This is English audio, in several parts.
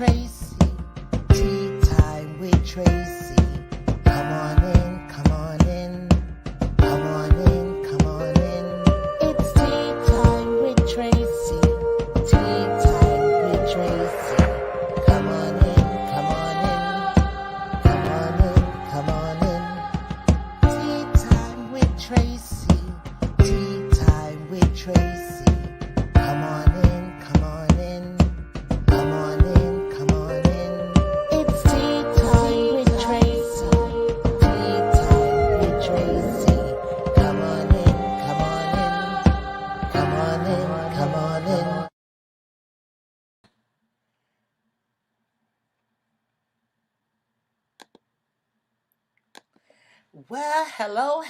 Tracey. Tea time with Tracey. Come on in, come on in. Come on in, come on in. It's tea time with Tracey. Tea time with Tracey. Come on in, come on in. Come on in, come on in. Tea time with Tracey. Tea time with Tracey. Come on in, come on in. Come on in, come on in. It's tea time with Tracey. Tea time with Tracey. Come on in, come on in. Come on in, come on in. Well, hello,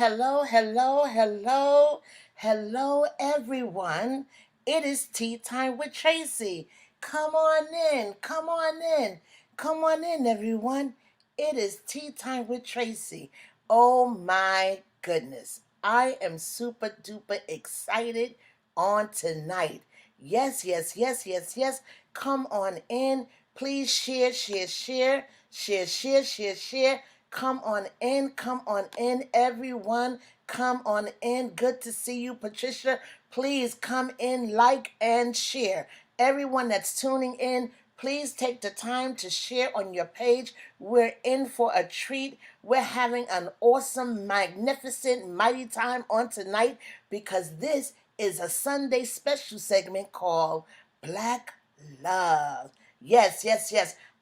everyone. It is tea time with Tracey. Come on in, come on in, come on in, everyone. It is tea time with Tracey. Oh my goodness. I am super duper excited on tonight. Yes. Come on in. Please share. Come on in, everyone. Come on in. Good to see you, Patricia. Please come in, like, and share. Everyone that's tuning in, please take the time to share on your page. We're in for a treat. We're having an awesome, magnificent, mighty time on tonight because this is a Sunday special segment called Black Love. Yes.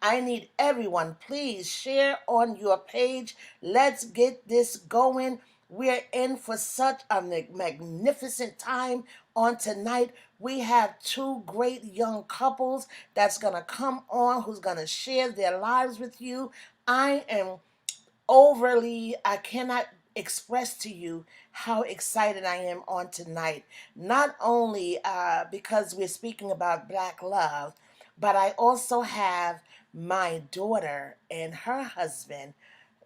I need everyone. Please share on your page. Let's get this going. We're in for such a magnificent time on tonight. We have two great young couples that's going to come on who's going to share their lives with you. I cannot express to you how excited I am on tonight. Not only because we're speaking about Black love, but I also have my daughter and her husband.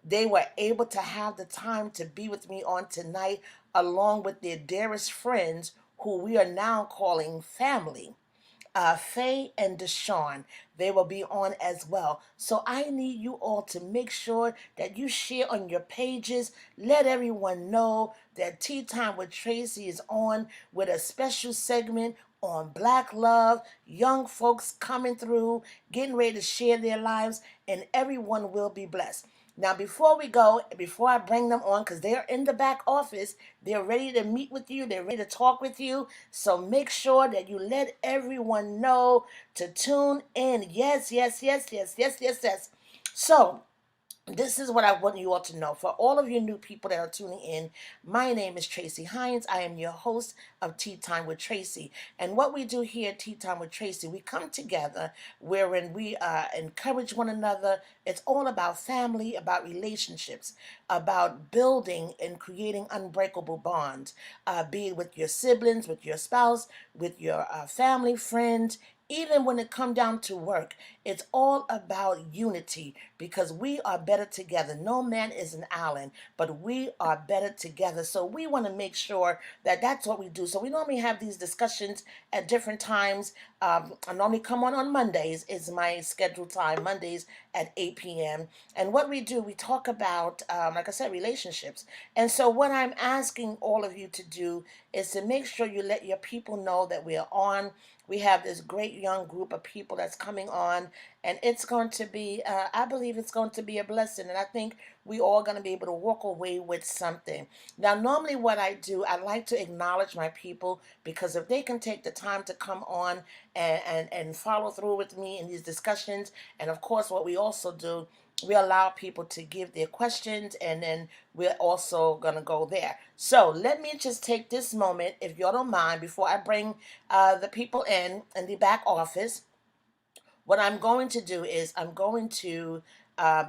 They were able to have the time to be with me on tonight, along with their dearest friends, who we are now calling family. Faye and Deshawn, they will be on as well. So I need you all to make sure that you share on your pages. Let everyone know that Tea Time with Tracey is on with a special segment on Black love, young folks coming through, getting ready to share their lives, and everyone will be blessed. Now, before we go, before I bring them on, because they're in the back office, they're ready to meet with you, they're ready to talk with you. So make sure that you let everyone know to tune in. Yes. So, this is what I want you all to know. For all of you new people that are tuning in, my name is Tracey Hines. I am your host of Tea Time with Tracey. And what we do here at Tea Time with Tracey, we come together wherein we encourage one another. It's all about family, about relationships, about building and creating unbreakable bonds, be it with your siblings, with your spouse, with your family, friends. Even when it comes down to work, it's all about unity because we are better together. No man is an island, but we are better together. So we want to make sure that that's what we do. So we normally have these discussions at different times. I normally come on Mondays is my scheduled time, Mondays at 8 p.m. And what we do, we talk about, like I said, relationships. And so what I'm asking all of you to do is to make sure you let your people know that we are on. We have this great young group of people that's coming on, and it's going to be, I believe it's going to be a blessing, and I think we all going to be able to walk away with something. Now, normally what I do, I like to acknowledge my people because if they can take the time to come on and follow through with me in these discussions, and of course what we also do, we allow people to give their questions and then we're also going to go there. So let me just take this moment, if you all don't mind, before I bring the people in the back office. What I'm going to do is I'm going to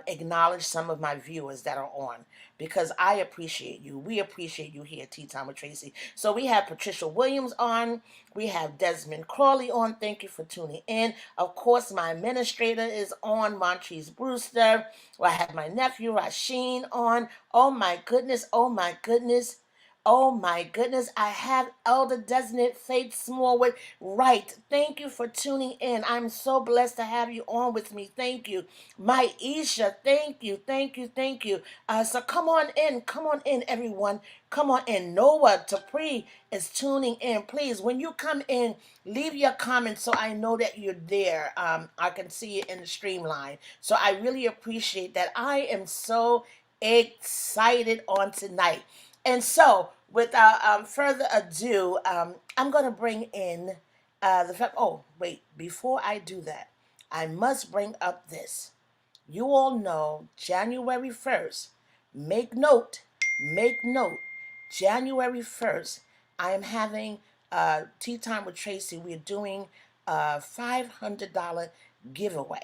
acknowledge some of my viewers that are on because I appreciate you. We appreciate you here at Tea Time with Tracey. So we have Patricia Williams on. We have Desmond Crawley on. Thank you for tuning in. Of course, my administrator is on, Montrese Brewster. I have my nephew Rasheen on. Oh my goodness. Oh my goodness, I have Elder Designate Faith Smallwood. Right. Thank you for tuning in. I'm so blessed to have you on with me. Thank you. My Isha, thank you, thank you, thank you. So come on in, everyone. Come on in. Noah Tapri is tuning in. Please, when you come in, leave your comments so I know that you're there. I can see it in the streamline. So I really appreciate that. I am so excited on tonight. And so, without further ado, I'm going to bring in the fact. Oh, wait, before I do that, I must bring up this. You all know January 1st. Make note, make note. January 1st, I am having Tea Time with Tracey. We're doing a $500 giveaway.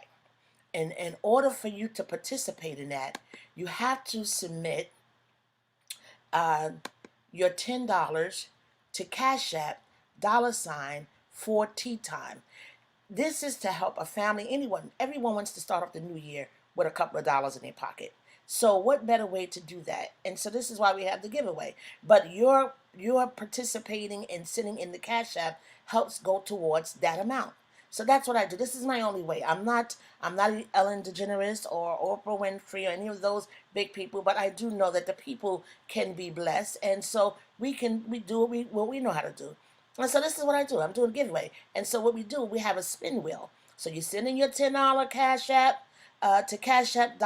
And in order for you to participate in that, you have to submit uh, your $10 to Cash App $for Tea Time. This is to help a family, anyone, everyone wants to start off the new year with a couple of dollars in their pocket. So what better way to do that? And so this is why we have the giveaway. But your participating and sitting in the Cash App helps go towards that amount. So that's what I do. This is my only way. I'm not Ellen DeGeneres or Oprah Winfrey or any of those big people, but I do know that the people can be blessed, and so we do what we know how to do. And so this is what I do. I'm doing a giveaway. And so what we do, we have a spin wheel. So you send in your $10 Cash App to Cash App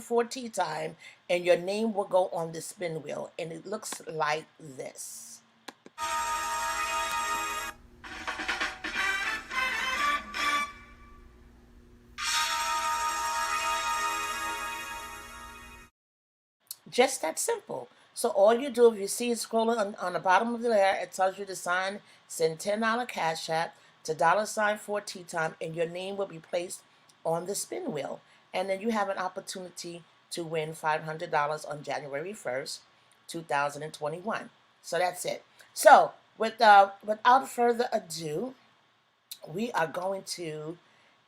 $for Tea Time, and your name will go on the spin wheel. And it looks like this. Just that simple. So all you do, if you see it scrolling on the bottom of the layer, it tells you to send $10 Cash App to $for Tea Time, and your name will be placed on the spin wheel. And then you have an opportunity to win $500 on January 1st, 2021. So that's it. So without further ado, we are going to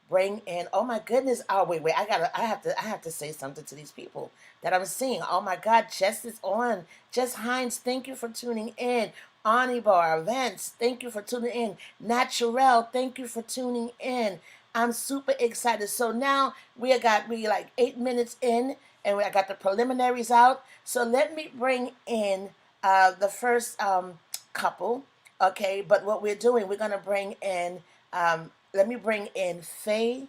bring in. Oh my goodness. Oh wait. I have to say something to these people that I'm seeing. Oh my God, Jess is on. Jess Hines, thank you for tuning in. Anibar Vance, thank you for tuning in. Naturel, thank you for tuning in. I'm super excited. So now we like 8 minutes in, and I got the preliminaries out. So let me bring in the first couple. Okay, but what we're doing, we're gonna bring in let me bring in Faye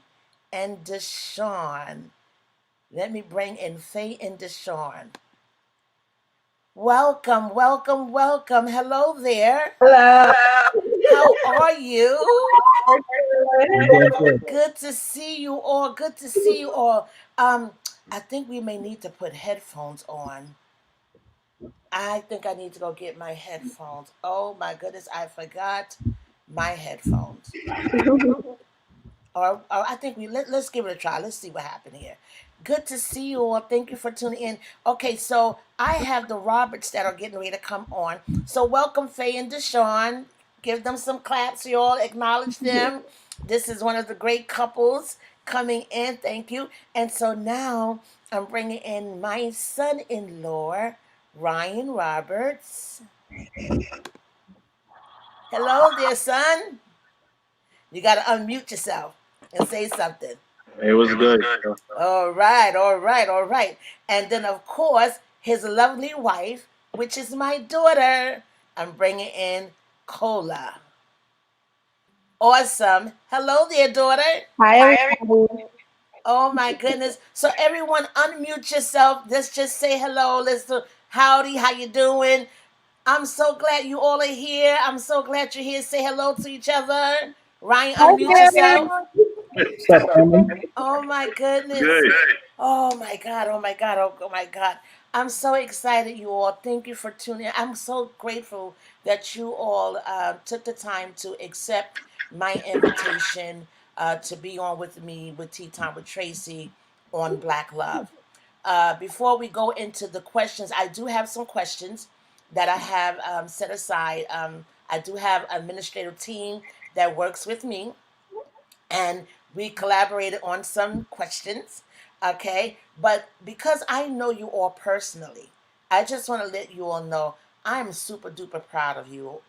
and Deshawn. Let me bring in Faye and Deshawn. Welcome, welcome, welcome. Hello there. Hello. How are you? I'm doing good. Good to see you all. Good to see you all. I think we may need to put headphones on. I think I need to go get my headphones. Oh my goodness, I forgot my headphones. Or I think let's give it a try. Let's see what happened here. Good to see you all. Thank you for tuning in. Okay, so I have the Roberts that are getting ready to come on. So welcome Faye and Deshawn. Give them some claps, you all. Acknowledge them. This is one of the great couples coming in. Thank you. And so now I'm bringing in my son-in-law, Ryan Roberts. Hello there, son. You got to unmute yourself and say something. It was good. So, All right, all right, all right. And then, of course, his lovely wife, which is my daughter. I'm bringing in Cola. Awesome. Hello there, daughter. Hi, everybody. Oh, my goodness. So, everyone, unmute yourself. Let's just say hello. Let's do howdy. How you doing? I'm so glad you all are here. I'm so glad you're here. Say hello to each other. Ryan, Hi, unmute yourself. Steph family. Oh my goodness. Oh my God. Oh my God. Oh my God. I'm so excited, you all. Thank you for tuning in. I'm so grateful that you all took the time to accept my invitation to be on with me with Tea Time with Tracey on Black Love. Before we go into the questions, I do have some questions that I have set aside. I do have an administrative team that works with me, and we collaborated on some questions. Okay, but because I know you all personally, I just want to let you all know I'm super duper proud of you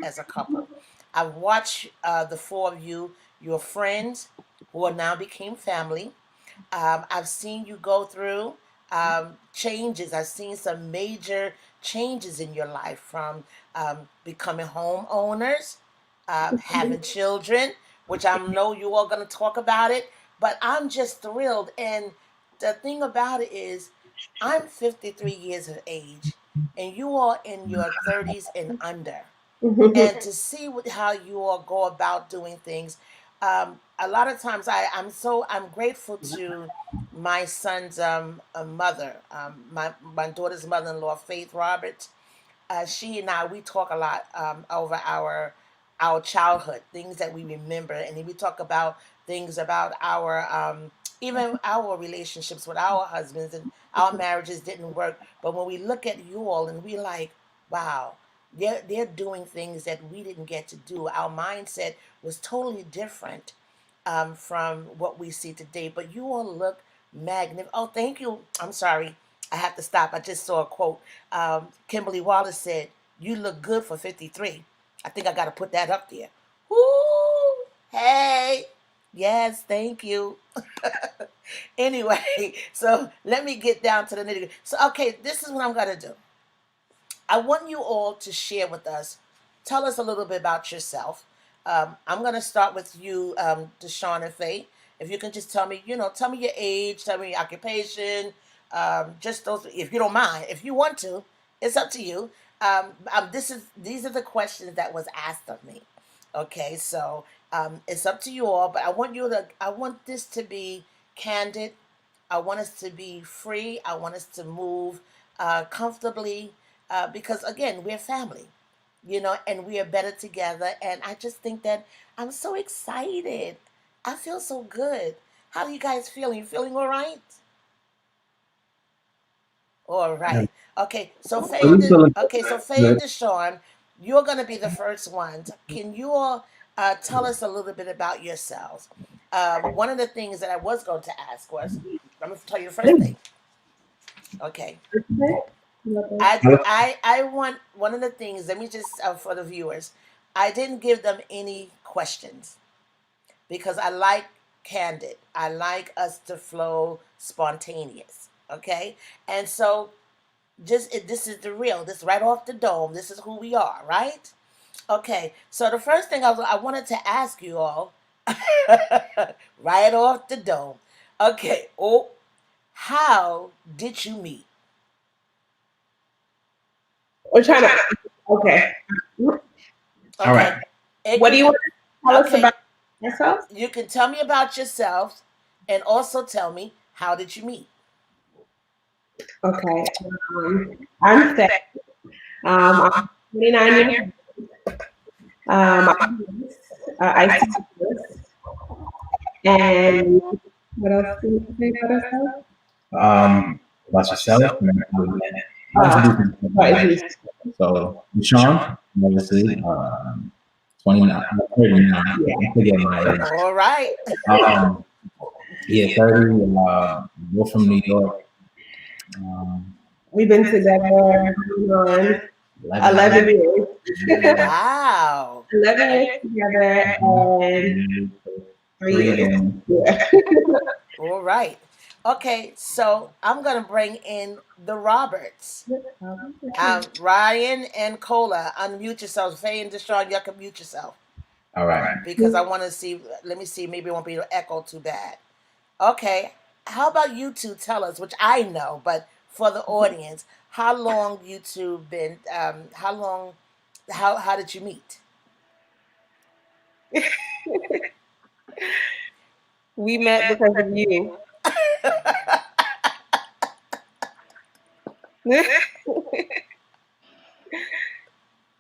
as a couple. I've watched the four of you, your friends, who are now became family. I've seen you go through changes. I've seen some major changes in your life from becoming homeowners, having children, which I know you all going to talk about it. But I'm just thrilled. And the thing about it is, I'm 53 years of age, and you are in your 30s and under, and to see how you all go about doing things. A lot of times I'm grateful to my son's mother, my daughter's mother-in-law, Faith Roberts. She and I, we talk a lot over our childhood, things that we remember, and then we talk about things about our even our relationships with our husbands, and our marriages didn't work. But when we look at you all and we like, wow, they're doing things that we didn't get to do. Our mindset was totally different from what we see today. But you all look magnificent. Oh, thank you. I'm sorry. I have to stop. I just saw a quote. Kimberly Wallace said, "You look good for 53." I think I got to put that up there. Woo! Hey. Yes, thank you. Anyway, so let me get down to the nitty. So, okay, this is what I'm going to do. I want you all to share with us. Tell us a little bit about yourself. I'm going to start with you, Deshawn and Faye. If you can just tell me, tell me your age, tell me your occupation, just those, if you don't mind. If you want to, it's up to you. These are the questions that was asked of me. Okay, so it's up to you all, but I want this to be candid. I want us to be free. I want us to move comfortably because, again, we're family, and we are better together. And I just think that I'm so excited. I feel so good. How do you guys feel? You feeling all right? All right. Okay. So So we feeling Faye and good. Deshawn, you're gonna be the first ones. Can you all tell us a little bit about yourselves? One of the things that I was going to ask was, I'm gonna tell you the first thing. Okay. I want one of the things. Let me just for the viewers, I didn't give them any questions because I like candid. I like us to flow spontaneous. Okay, and so this is the real. This right off the dome. This is who we are, right? Okay. So the first thing I wanted to ask you all, right off the dome. Okay. Oh, how did you meet? We're trying to. Okay. All Okay. right. It What do could you be want to tell us okay. about yourself? You can tell me about yourselves, and also tell me how did you meet. Okay. I'm Sarah. I'm 29 years old. I see this. And what else do you say about ourselves? Um, about yourself and how we met. I'll Uh, introduce myself what real is quick. this? So, Sean, obviously, 29, 39. Yeah. I forget my age. All right. Um, yeah, 30. We're from New York. We've been together going on 11 11 years. years. Wow. 11 years together and And 3 3 years. again. Yeah. All right. Okay, so I'm gonna bring in the Roberts. Ryan and Cola, unmute yourselves. Faye and Deshawn, you can mute yourself All right. because I want to see. Let me see. Maybe it won't be an echo too bad. Okay. How about you two tell us, which I know, but for the audience, how long you two been? How long? How did you meet? We met because of you.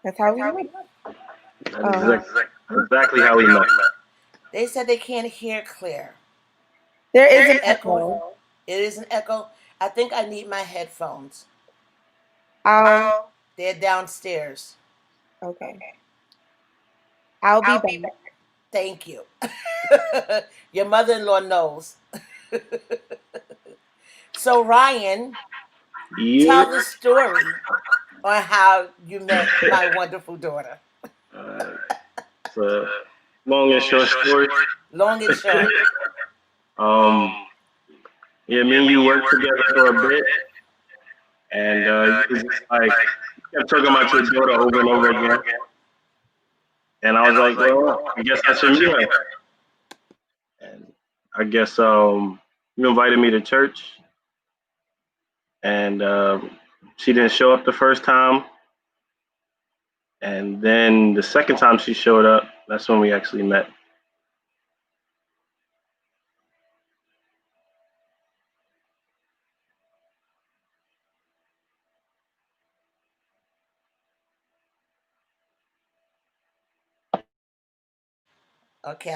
That's how we met. That is exactly how we met. They said they can't hear clear. There is It's an echoing. echo. It is an echo. I think I need my headphones. I'll They're downstairs. okay. I'll be back. Thank you. Your mother-in-law knows. So Ryan, Yeah. tell the story on how you met my wonderful daughter. Uh, it's a long and short story. Long and short. Um, yeah, me and you worked together for a bit, and you was just like kept talking about your daughter over and over again, and I was like, well, I guess I should meet her. And I guess you invited me to church, and she didn't show up the first time, and then the second time she showed up, that's when we actually met. Okay,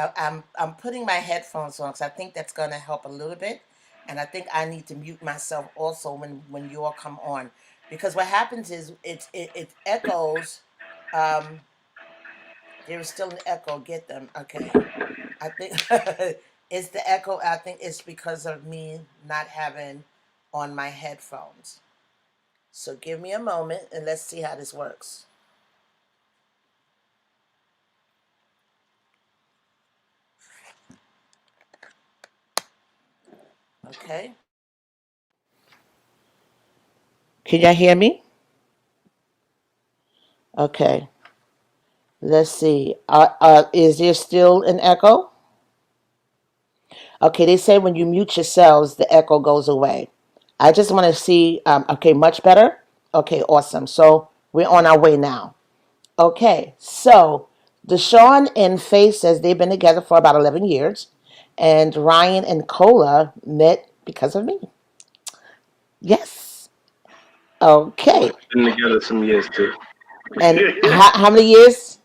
I'm putting my headphones on because I think that's going to help a little bit, and I think I need to mute myself also when you all come on, because what happens is it echoes. Um, there is still an echo. Get them. Okay, I think it's the echo. I think it's because of me not having on my headphones. So give me a moment and let's see how this works. Okay. Can y'all hear me? Okay. Let's see. Is there still an echo? Okay, they say when you mute yourselves, the echo goes away. I just want to see. Okay, much better. Okay, awesome. So we're on our way now. Okay, so Deshaun and Faith says they've been together for about 11 years, and Ryan and Cola met because of me. Yes. Okay. Been together some years too. And how many years?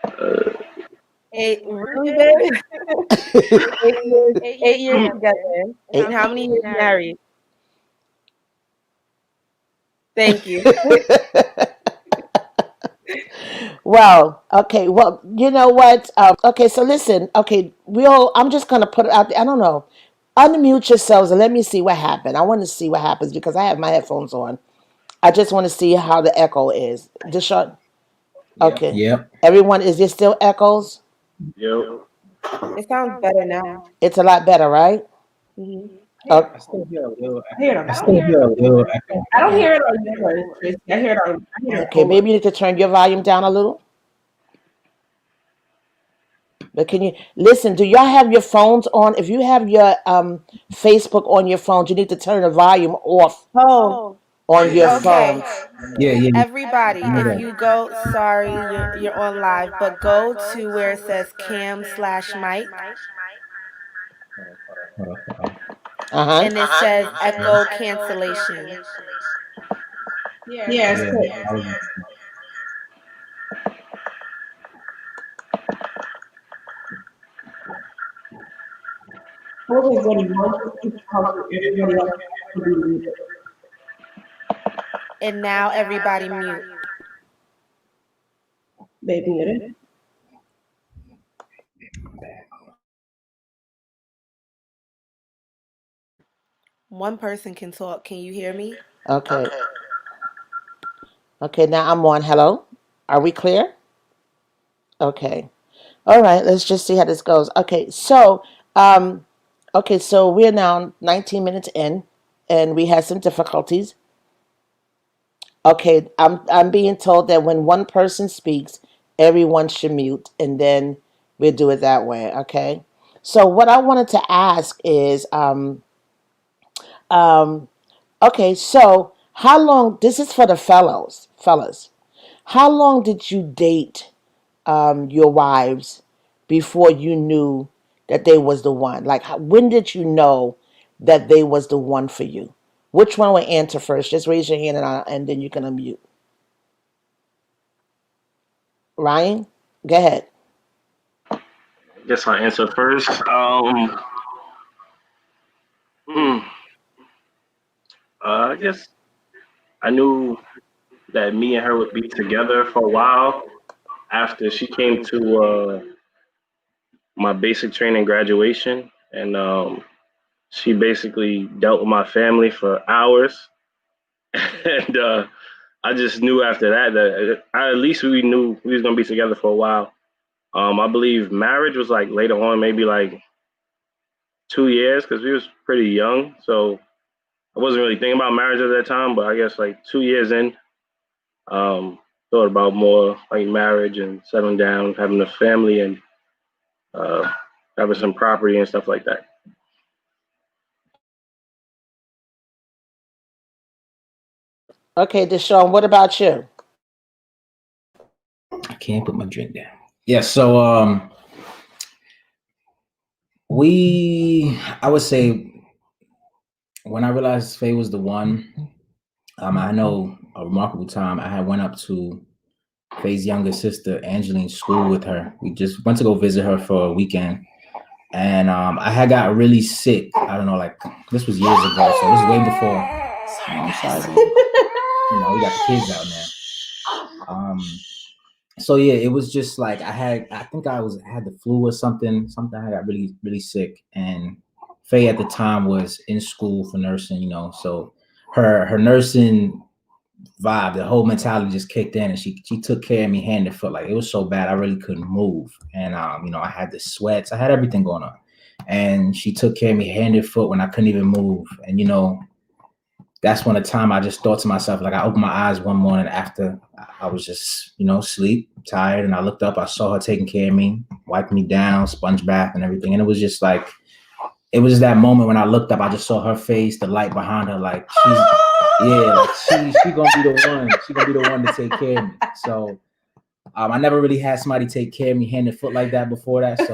uh, 8, really, baby? 8 years, 8 years together. And Eight. how many years married? Thank you. Well, okay. Well, you know what? Okay, so listen. Okay, I'm just gonna put it out there. I don't know. Unmute yourselves and let me see what happened. I want to see what happens because I have my headphones on. I just want to see how the echo is. Deshaun. Yep. Okay. Yep. Everyone, is there still echoes? Yo, It sounds better now. It's a lot better, right? Hmm. Oh, I still hear a little I hear echo. it I on. still hear a little echo. I don't hear it on yours, Tracy. I hear it on. I hear it okay. over. Maybe you need to turn your volume down a little. But can you listen? Do y'all have your phones on? If you have your Facebook on your phones, you need to turn the volume off Oh, on your okay. phones. Yeah, yeah. Everybody, I know if that. you go, sorry, you're on live, but go to where it says cam/mic, Hold on, hold on. Uh huh. and it says echo cancellation. Yeah, Oh it's yeah, good. I was. Hold is when you want to talk to everybody else to be muted. And now everybody mute. They muted. One person can talk. Can you hear me? Okay. Okay. Now I'm on. Hello. Are we clear? Okay. All right. Let's just see how this goes. Okay. Um, so we're now 19 minutes in, and we had some difficulties. Okay. I'm being told that when one person speaks, everyone should mute, and then we'll do it that way. Okay. So what I wanted to ask is, um, okay. So how long? This is for the fellas. How long did you date your wives before you knew that they was the one? Like, when did you know that they was the one for you? Which one will answer first? Just raise your hand and then you can unmute. Ryan, go ahead. guess I'll answer first. Hmm, I guess I knew that me and her would be together for a while after she came to my basic training graduation, and she basically dealt with my family for hours, and I just knew after that that at least we knew we was gonna be together for a while. I believe marriage was like later on, maybe like 2 years, because we was pretty young, so I wasn't really thinking about marriage at that time. But I guess like 2 years in, um, thought about more like marriage and settling down, having a family, and uh, having some property and stuff like that. Okay, Deshaun, what about you? I can't put my drink down. Yeah, so I would say when I realized Faye was the one, I know a remarkable time. I had went up to Faye's younger sister, Angeline's school with her. We just went to go visit her for a weekend. And I had got really sick. I don't know, like this was years ago. So this is way before. Sorry, I'm sorry. You know, we got the kids out now. So yeah, it was just like I think I had the flu or something. I got really, really sick. And Faye at the time was in school for nursing, you know. So her nursing vibe, the whole mentality just kicked in, and she took care of me hand and foot. Like it was so bad I really couldn't move. And you know, I had the sweats, I had everything going on. And she took care of me hand and foot when I couldn't even move. And you know, that's when the time I just thought to myself, like I opened my eyes one morning after I was just, you know, sleep, tired, and I looked up, I saw her taking care of me, wiping me down, sponge bath and everything. And it was just like, it was that moment when I looked up, I just saw her face, the light behind her, like she gonna be the one. She gonna be the one to take care of me. So I never really had somebody take care of me hand and foot like that before that. So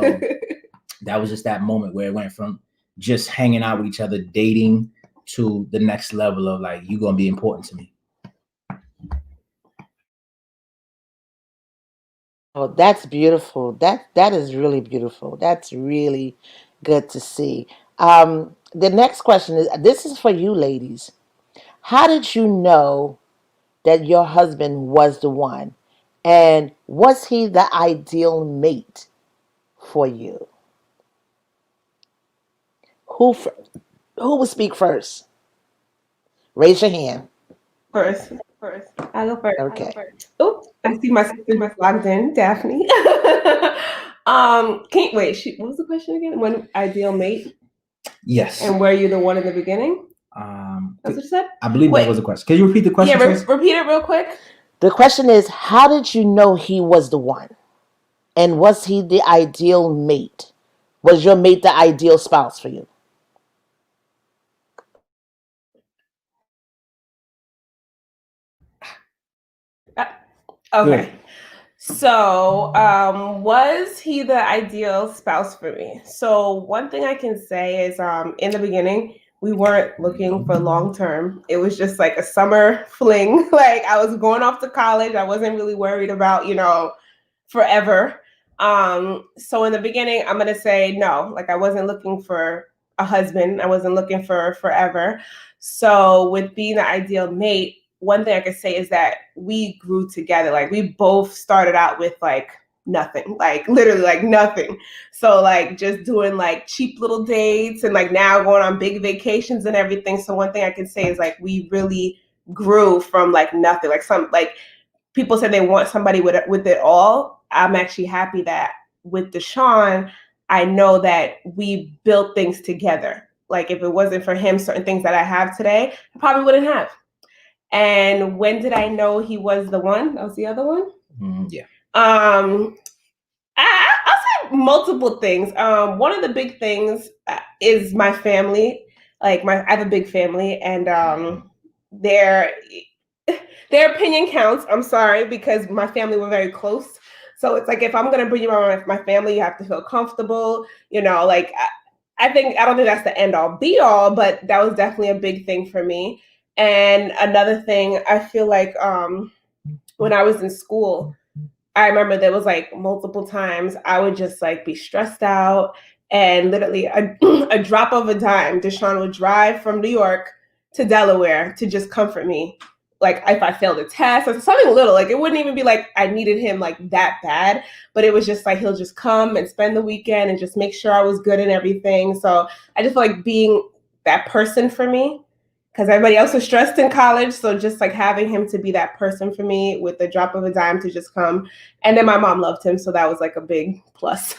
that was just that moment where it went from just hanging out with each other, dating, to the next level of like, you gonna be important to me. Oh, that's beautiful. That is really beautiful. That's really good to see. The next question is, this is for you ladies. How did you know that your husband was the one? And was he the ideal mate for you? Who who will speak first? Raise your hand. First. I go first. Okay. Oh, I see my sister just logged in, Daphne. Can you wait? What was the question again? When ideal mate? Yes. And were you the one in the beginning? That's what you said? I believe that was the question. Can you repeat the question? Yeah, repeat it real quick. The question is, how did you know he was the one? And was he the ideal mate? Was your mate the ideal spouse for you? Okay. Good. So, was he the ideal spouse for me? So, one thing I can say is, in the beginning, we weren't looking for long term. It was just like a summer fling. Like I was going off to college. I wasn't really worried about, forever. So in the beginning, I'm gonna say no. Like I wasn't looking for a husband. I wasn't looking for forever. So with being the ideal mate, one thing I could say is that we grew together. Like we both started out with like nothing, like literally like nothing. So like just doing like cheap little dates and like now going on big vacations and everything. So one thing I can say is like we really grew from like nothing. Like some like people say they want somebody with it all. I'm actually happy that with Deshaun, I know that we built things together. Like if it wasn't for him, certain things that I have today, I probably wouldn't have. And when did I know he was the one? That was the other one. Yeah. I'll say multiple things. One of the big things is my family. Like I have a big family, and their opinion counts. I'm sorry, because my family were very close. So it's like if I'm gonna bring you around with my family, you have to feel comfortable. Like I don't think that's the end all be all, but that was definitely a big thing for me. And another thing, I feel like when I was in school, I remember there was like multiple times I would just like be stressed out, and literally a drop of a dime, Deshaun would drive from New York to Delaware to just comfort me like if I failed a test or something little, like it wouldn't even be like I needed him like that bad, but it was just like he'll just come and spend the weekend and just make sure I was good and everything. So I just feel like being that person for me, because everybody else was stressed in college. So just like having him to be that person for me with the drop of a dime to just come. And then my mom loved him, so that was like a big plus.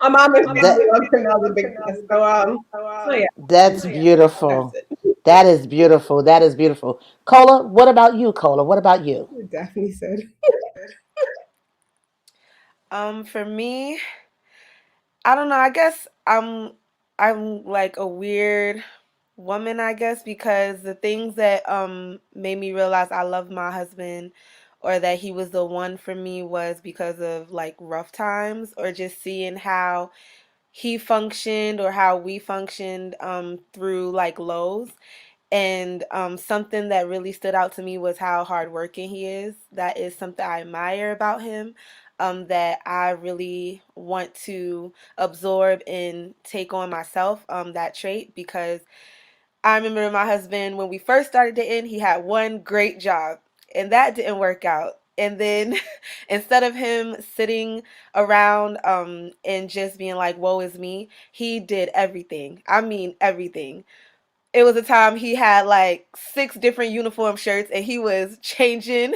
My mom and family loved him, that was a big plus. So yeah. That's beautiful. That is beautiful. That is beautiful. Cola, what about you, Cola? What about you? Daphne said. For me, I don't know. I guess I'm like a weird woman, I guess, because the things that made me realize I love my husband or that he was the one for me was because of like rough times or just seeing how he functioned or how we functioned through like lows. And something that really stood out to me was how hardworking he is. That is something I admire about him. That I really want to absorb and take on myself. That trait, because I remember my husband when we first started dating, he had one great job, and that didn't work out. And then instead of him sitting around and just being like, "Woe is me," he did everything. I mean, everything. It was a time he had like 6 different uniform shirts and he was changing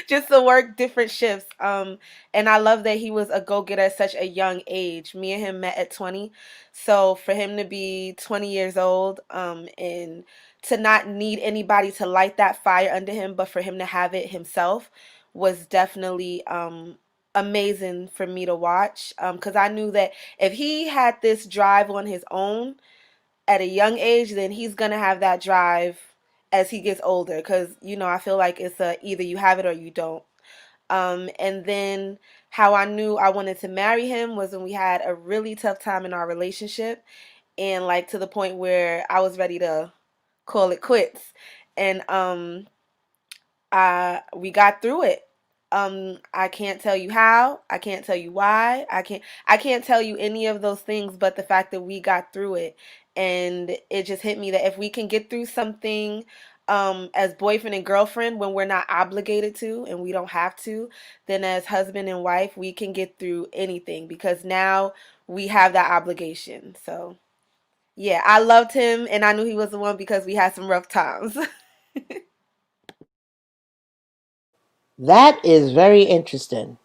just to work different shifts. And I love that he was a go-getter at such a young age. Me and him met at 20. So for him to be 20 years old, and to not need anybody to light that fire under him, but for him to have it himself was definitely amazing for me to watch. Because I knew that if he had this drive on his own, at a young age, then he's gonna have that drive as he gets older. Because I feel like it's a either you have it or you don't. And then how I knew I wanted to marry him was when we had a really tough time in our relationship, and like to the point where I was ready to call it quits. And we got through it. I can't tell you how, I can't tell you why, I can't tell you any of those things, but the fact that we got through it. And it just hit me that if we can get through something as boyfriend and girlfriend when we're not obligated to and we don't have to, then as husband and wife we can get through anything because now we have that obligation. So yeah, I loved him and I knew he was the one because we had some rough times. That is very interesting.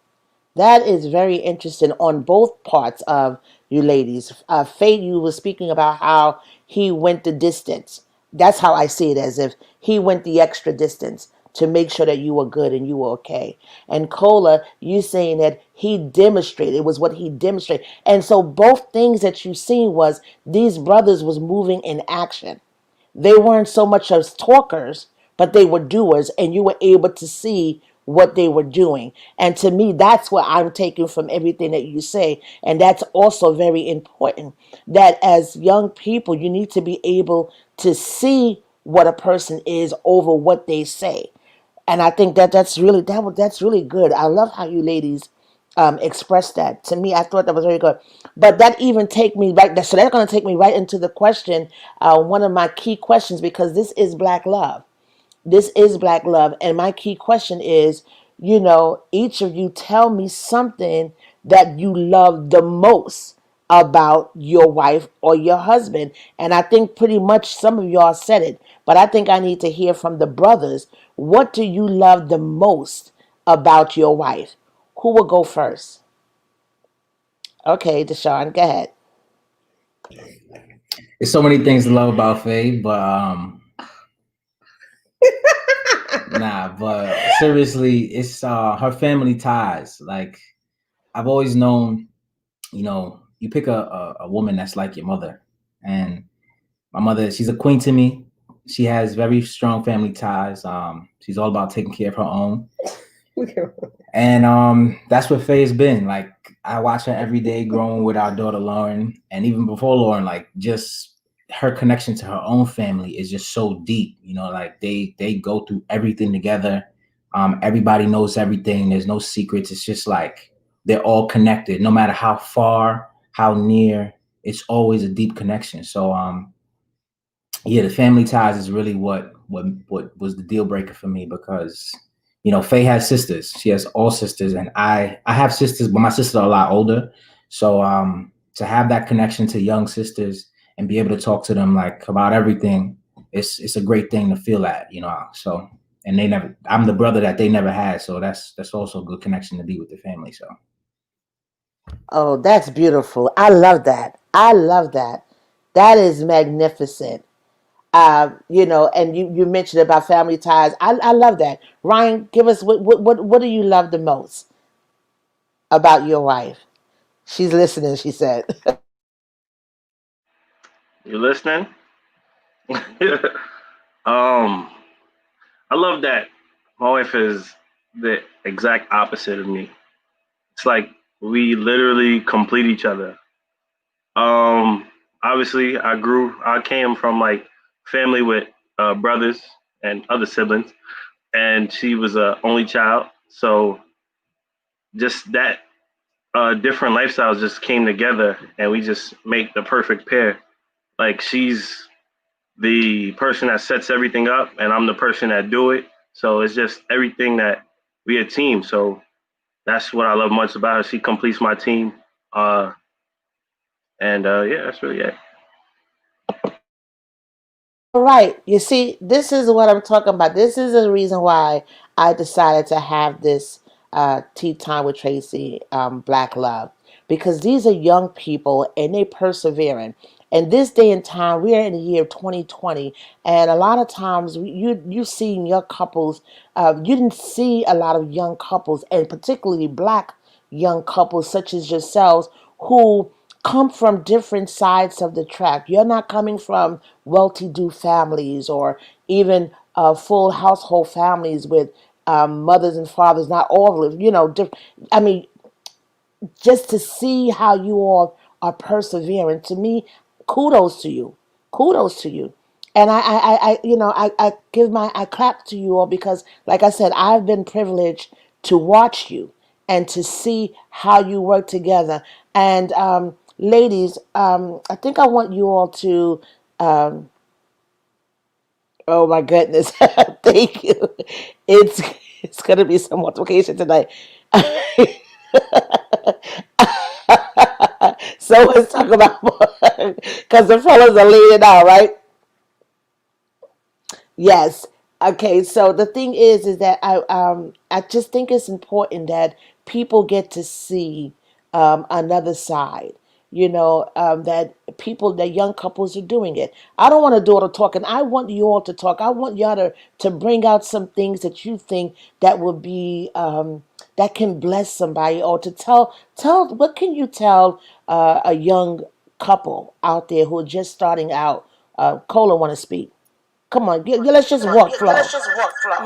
That is very interesting on both parts of you ladies. Faye, you were speaking about how he went the distance. That's how I see it, as if he went the extra distance to make sure that you were good and you were okay. And Cola, you saying that he demonstrated, it was what he demonstrated. And so both things that you seen was these brothers was moving in action. They weren't so much as talkers, but they were doers, and you were able to see what they were doing. And to me, that's what I'm taking from everything that you say. And that's also very important that as young people, you need to be able to see what a person is over what they say. And I think that that's really good. I love how you ladies expressed that. To me, I thought that was very good. But that even take me right. So that's going to take me right into the question. One of my key questions, because this is Black love. This is Black love, and my key question is, each of you tell me something that you love the most about your wife or your husband. And I think pretty much some of y'all said it, but I think I need to hear from the brothers. What do you love the most about your wife? Who will go first? Okay, Deshaun, go ahead. There's so many things to love about Faye, but but seriously, it's her family ties. Like I've always known, you pick a woman that's like your mother, and my mother, she's a queen to me. She has very strong family ties. She's all about taking care of her own. And that's what Faye's been. Like I watch her every day growing with our daughter Lauren, and even before Lauren, like just her connection to her own family is just so deep. Like they go through everything together. Everybody knows everything. There's no secrets. It's just like they're all connected, no matter how far, how near. It's always a deep connection. So yeah, the family ties is really what was the deal breaker for me because Faye has sisters. She has all sisters, and I have sisters, but my sisters are a lot older. So to have that connection to young sisters and be able to talk to them like about everything, it's a great thing to feel that. So and I'm the brother that they never had, so that's also a good connection to be with the family. So Oh, that's beautiful. I love that. I love that. That is magnificent. And you mentioned about family ties. I love that. Ryan, give us what do you love the most about your wife? She's listening, she said. You listening? um, I love that my wife is the exact opposite of me. It's like we literally complete each other. Um, Obviously, I came from like family with brothers and other siblings, and she was a only child. So just that different lifestyles just came together, and we just make the perfect pair. Like she's the person that sets everything up, and I'm the person that do it. So it's just everything that we a team. So that's what I love much about her. She completes my team, uh, and yeah, that's really it. All right. You see, this is what I'm talking about. This is the reason why I decided to have this tea time with Tracy, Black Love, because these are young people and they persevering. And this day and time, we are in the year of 2020, and a lot of times you see young couples. You didn't see a lot of young couples, and particularly black young couples such as yourselves, who come from different sides of the track. You're not coming from well-to-do families or even full household families with mothers and fathers, not all of I mean, just to see how you all are persevering. To me, kudos to you. Kudos to you. And I clap to you all because, like I said, I've been privileged to watch you and to see how you work together. And ladies, I think I want you all to. Um, oh my goodness, thank you. It's it's gonna be some multiplication tonight. So let's talk about because the fellas are leading out, right? Yes. Okay. So the thing is that I just think it's important that people get to see another side. That young couples are doing it. I don't want to do all the talking. I want you all to talk. I want y'all to bring out some things that you think that would be that can bless somebody, or to tell what can you tell a young couple out there who are just starting out. Cola want to speak. Come on, let's just walk flow.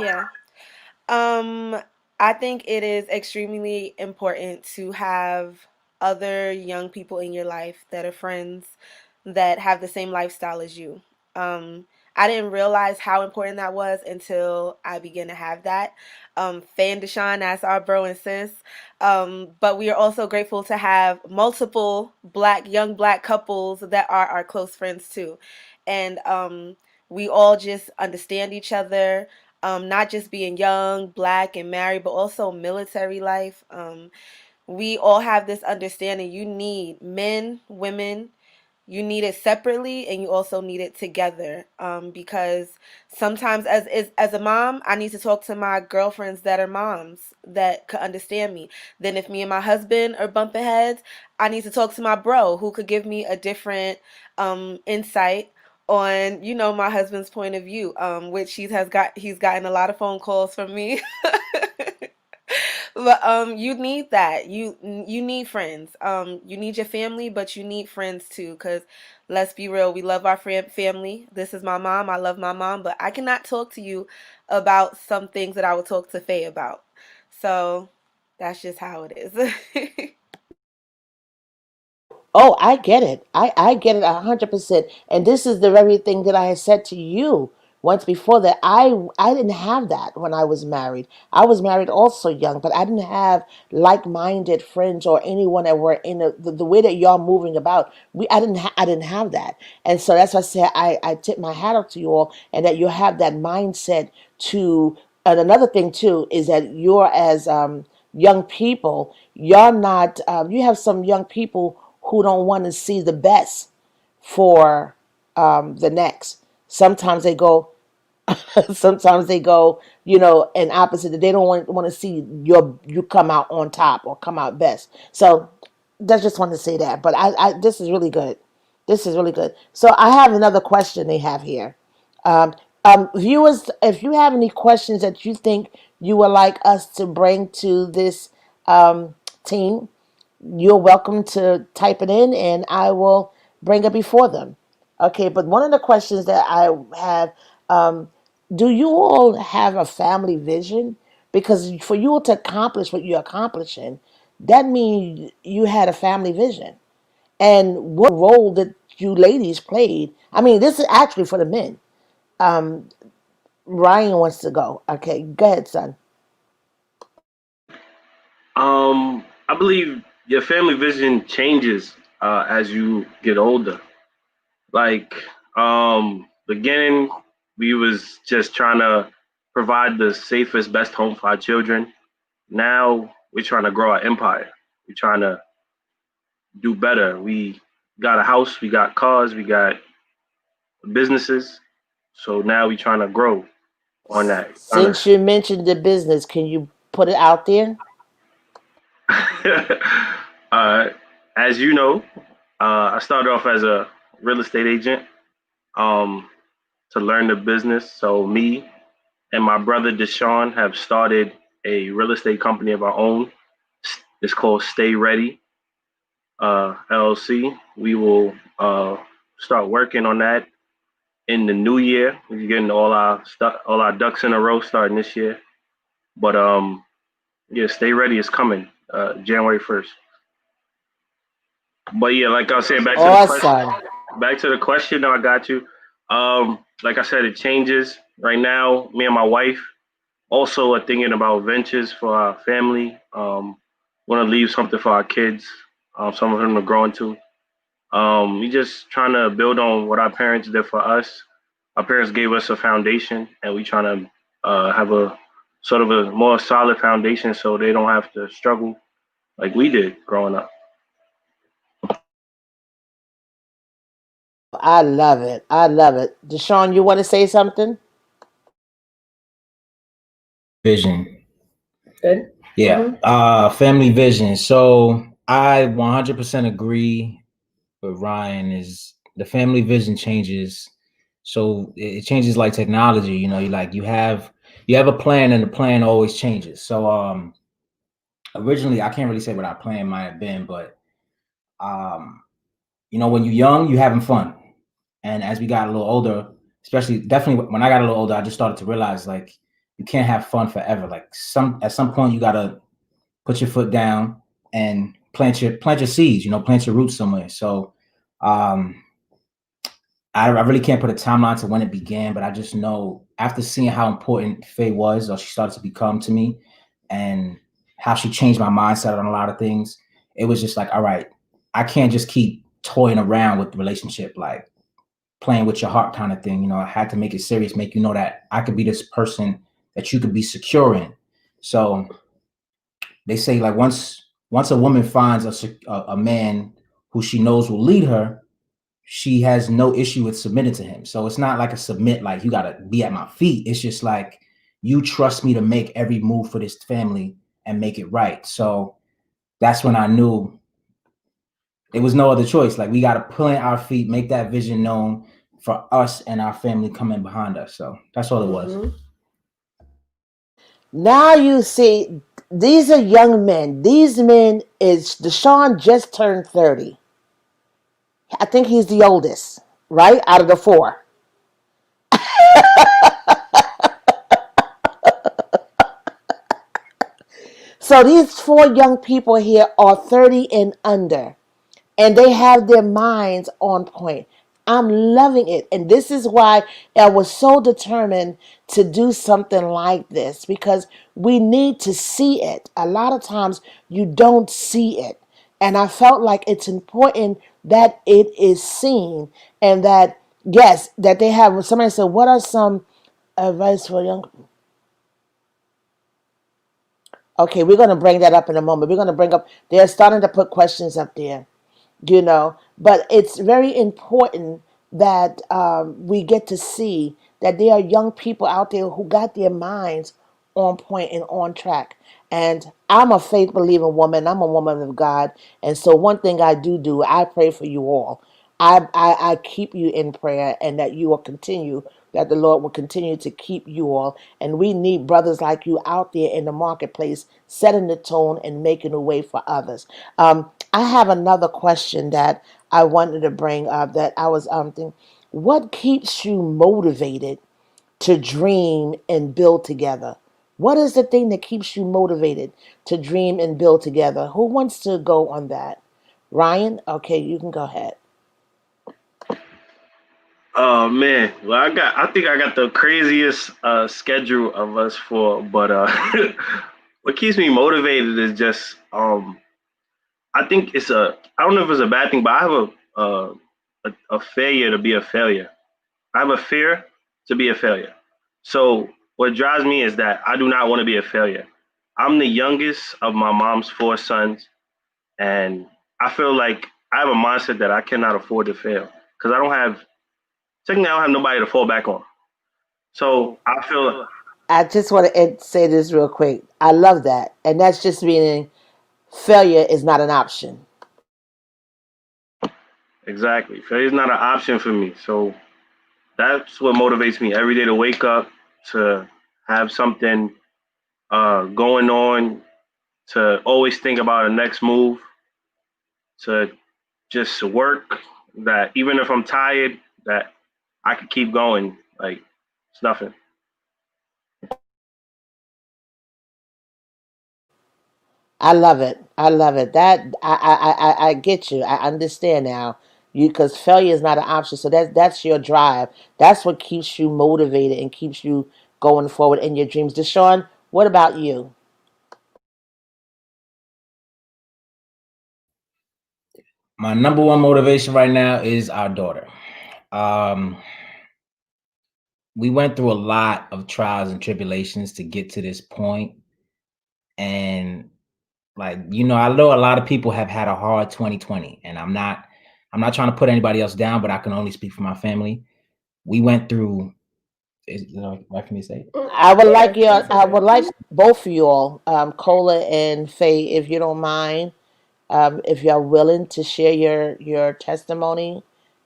Yeah. Um, I think it is extremely important to have other young people in your life that are friends that have the same lifestyle as you. Um, I didn't realize how important that was until I began to have that. Fan Deshaun, that's our bro and sis. But we are also grateful to have multiple young black couples that are our close friends too. And we all just understand each other, not just being young, black, and married, but also military life. We all have this understanding. You need men, women, you need it separately and you also need it together, because sometimes as a mom I need to talk to my girlfriends that are moms that could understand me. Then if me and my husband are bumping heads, I need to talk to my bro who could give me a different insight on my husband's point of view, which he's gotten a lot of phone calls from me. But you need that. You need friends. You need your family, but you need friends too. Cause let's be real, we love our family. This is my mom. I love my mom, but I cannot talk to you about some things that I would talk to Faye about. So that's just how it is. Oh, I get it. I get it 100%. And this is the very thing that I had said to you once before that, I didn't have that when I was married. I was married also young, but I didn't have like-minded friends or anyone that were in the way that y'all moving about. I didn't have that, and so that's why I said I tip my hat off to you all, and that you have that mindset to. And another thing too is that you're as young people, you're not. You have some young people who don't want to see the best for the next. Sometimes they go, sometimes they go, and opposite. They don't want to see you come out on top or come out best. So that's just want to say that. But this is really good. This is really good. So I have another question they have here. Um, Viewers, if you have any questions that you think you would like us to bring to this team, you're welcome to type it in and I will bring it before them. Okay, but one of the questions that I have, um, do you all have a family vision? Because for you to accomplish what you're accomplishing, that means you had a family vision. And what role that you ladies played? I mean, this is actually for the men. Um, Ryan wants to go. Okay, go ahead, son. I believe your family vision changes as you get older. Like, beginning, we was just trying to provide the safest, best home for our children. Now we're trying to grow our empire. We're trying to do better. We got a house, we got cars, we got businesses. So now we're trying to grow on that. Trying Since you mentioned the business, can you put it out there? to, as you know, I started off as a real estate agent um, to learn the business. So me and my brother Deshaun have started a real estate company of our own. It's called Stay Ready LLC. We will start working on that in the new year. We're getting all our ducks in a row starting this year. But yeah, Stay Ready is coming January 1st. But yeah, like I was saying, Awesome. back to the question. No, I got you. Like I said, it changes right now. Me and my wife also are thinking about ventures for our family. Want to leave something for our kids. Some of them are growing too. We just trying to build on what our parents did for us. Our parents gave us a foundation, and we trying to have a sort of a more solid foundation so they don't have to struggle like we did growing up. I love it. I love it. Deshaun, you want to say something? Vision. Good. Yeah. Mm-hmm. Family vision. So I 100% agree with Ryan. Is the family vision changes. So it changes like technology. You have a plan, and the plan always changes. So originally, I can't really say what our plan might have been, but um when you're young, you're having fun. And as we got a little older, especially definitely when I got a little older, I just started to realize, like, you can't have fun forever. Like, at some point you gotta put your foot down and plant your seeds, plant your roots somewhere. So um I really can't put a timeline to when it began, but I just know after seeing how important Faye was, or she started to become to me, and how she changed my mindset on a lot of things, it was just like, all right, I can't just keep toying around with the relationship, like playing with your heart kind of thing. I had to make it serious, make you know that I could be this person that you could be secure in. So they say, like, once a woman finds a man who she knows will lead her, she has no issue with submitting to him. So it's not like a submit, like you gotta be at my feet. It's just like, you trust me to make every move for this family and make it right. So that's when I knew it was no other choice. Like, we gotta plant our feet, make that vision known for us and our family coming behind us. So that's all it was. Mm-hmm. Now you see, these are young men. These men is Deshaun just turned 30. I think he's the oldest, right? Out of the four. So these four young people here are 30 and under, and they have their minds on point. I'm loving it. And this is why I was so determined to do something like this, because we need to see it. A lot of times you don't see it. And I felt like it's important that it is seen, and that, yes, that they have, when somebody said, what are some advice for young? Okay, we're going to bring that up in a moment. We're going to bring up, they're starting to put questions up there, but it's very important that we get to see that there are young people out there who got their minds on point and on track. And I'm a faith believing woman. I'm a woman of God. And so one thing I do, I pray for you all. I keep you in prayer, and that you will continue, that the Lord will continue to keep you all. And we need brothers like you out there in the marketplace, setting the tone and making a way for others. I have another question that I wanted to bring up, that I was thinking, what keeps you motivated to dream and build together? What is the thing that keeps you motivated to dream and build together? Who wants to go on that? Ryan? Okay, you can go ahead. Oh man, well I think I got the craziest schedule of us four, but what keeps me motivated is just I think I don't know if it's a bad thing, but I have a failure to be a failure. I have a fear to be a failure. So what drives me is that I do not want to be a failure. I'm the youngest of my mom's four sons, and I feel like I have a mindset that I cannot afford to fail because I don't have. Secondly, I don't have nobody to fall back on. So I feel I just want to say this real quick. I love that. And that's just meaning failure is not an option. exactly failure is not an option for me. So that's what motivates me every day to wake up, to have something going on, to always think about a next move, to just work, that even if I'm tired, that I could keep going. Like it's nothing. I love it. I love it. That I get you. I understand now. You, because failure is not an option. So that's your drive. That's what keeps you motivated and keeps you going forward in your dreams. Deshaun, what about you? My number one motivation right now is our daughter. Um, we went through a lot of trials and tribulations to get to this point, and like, I know a lot of people have had a hard 2020, and I'm not trying to put anybody else down, but I can only speak for my family. We went through. Is it right for me to say? I would like Yeah, your. it's I okay. would like both of you all, Cola and Faye, if you don't mind, if you're willing to share your testimony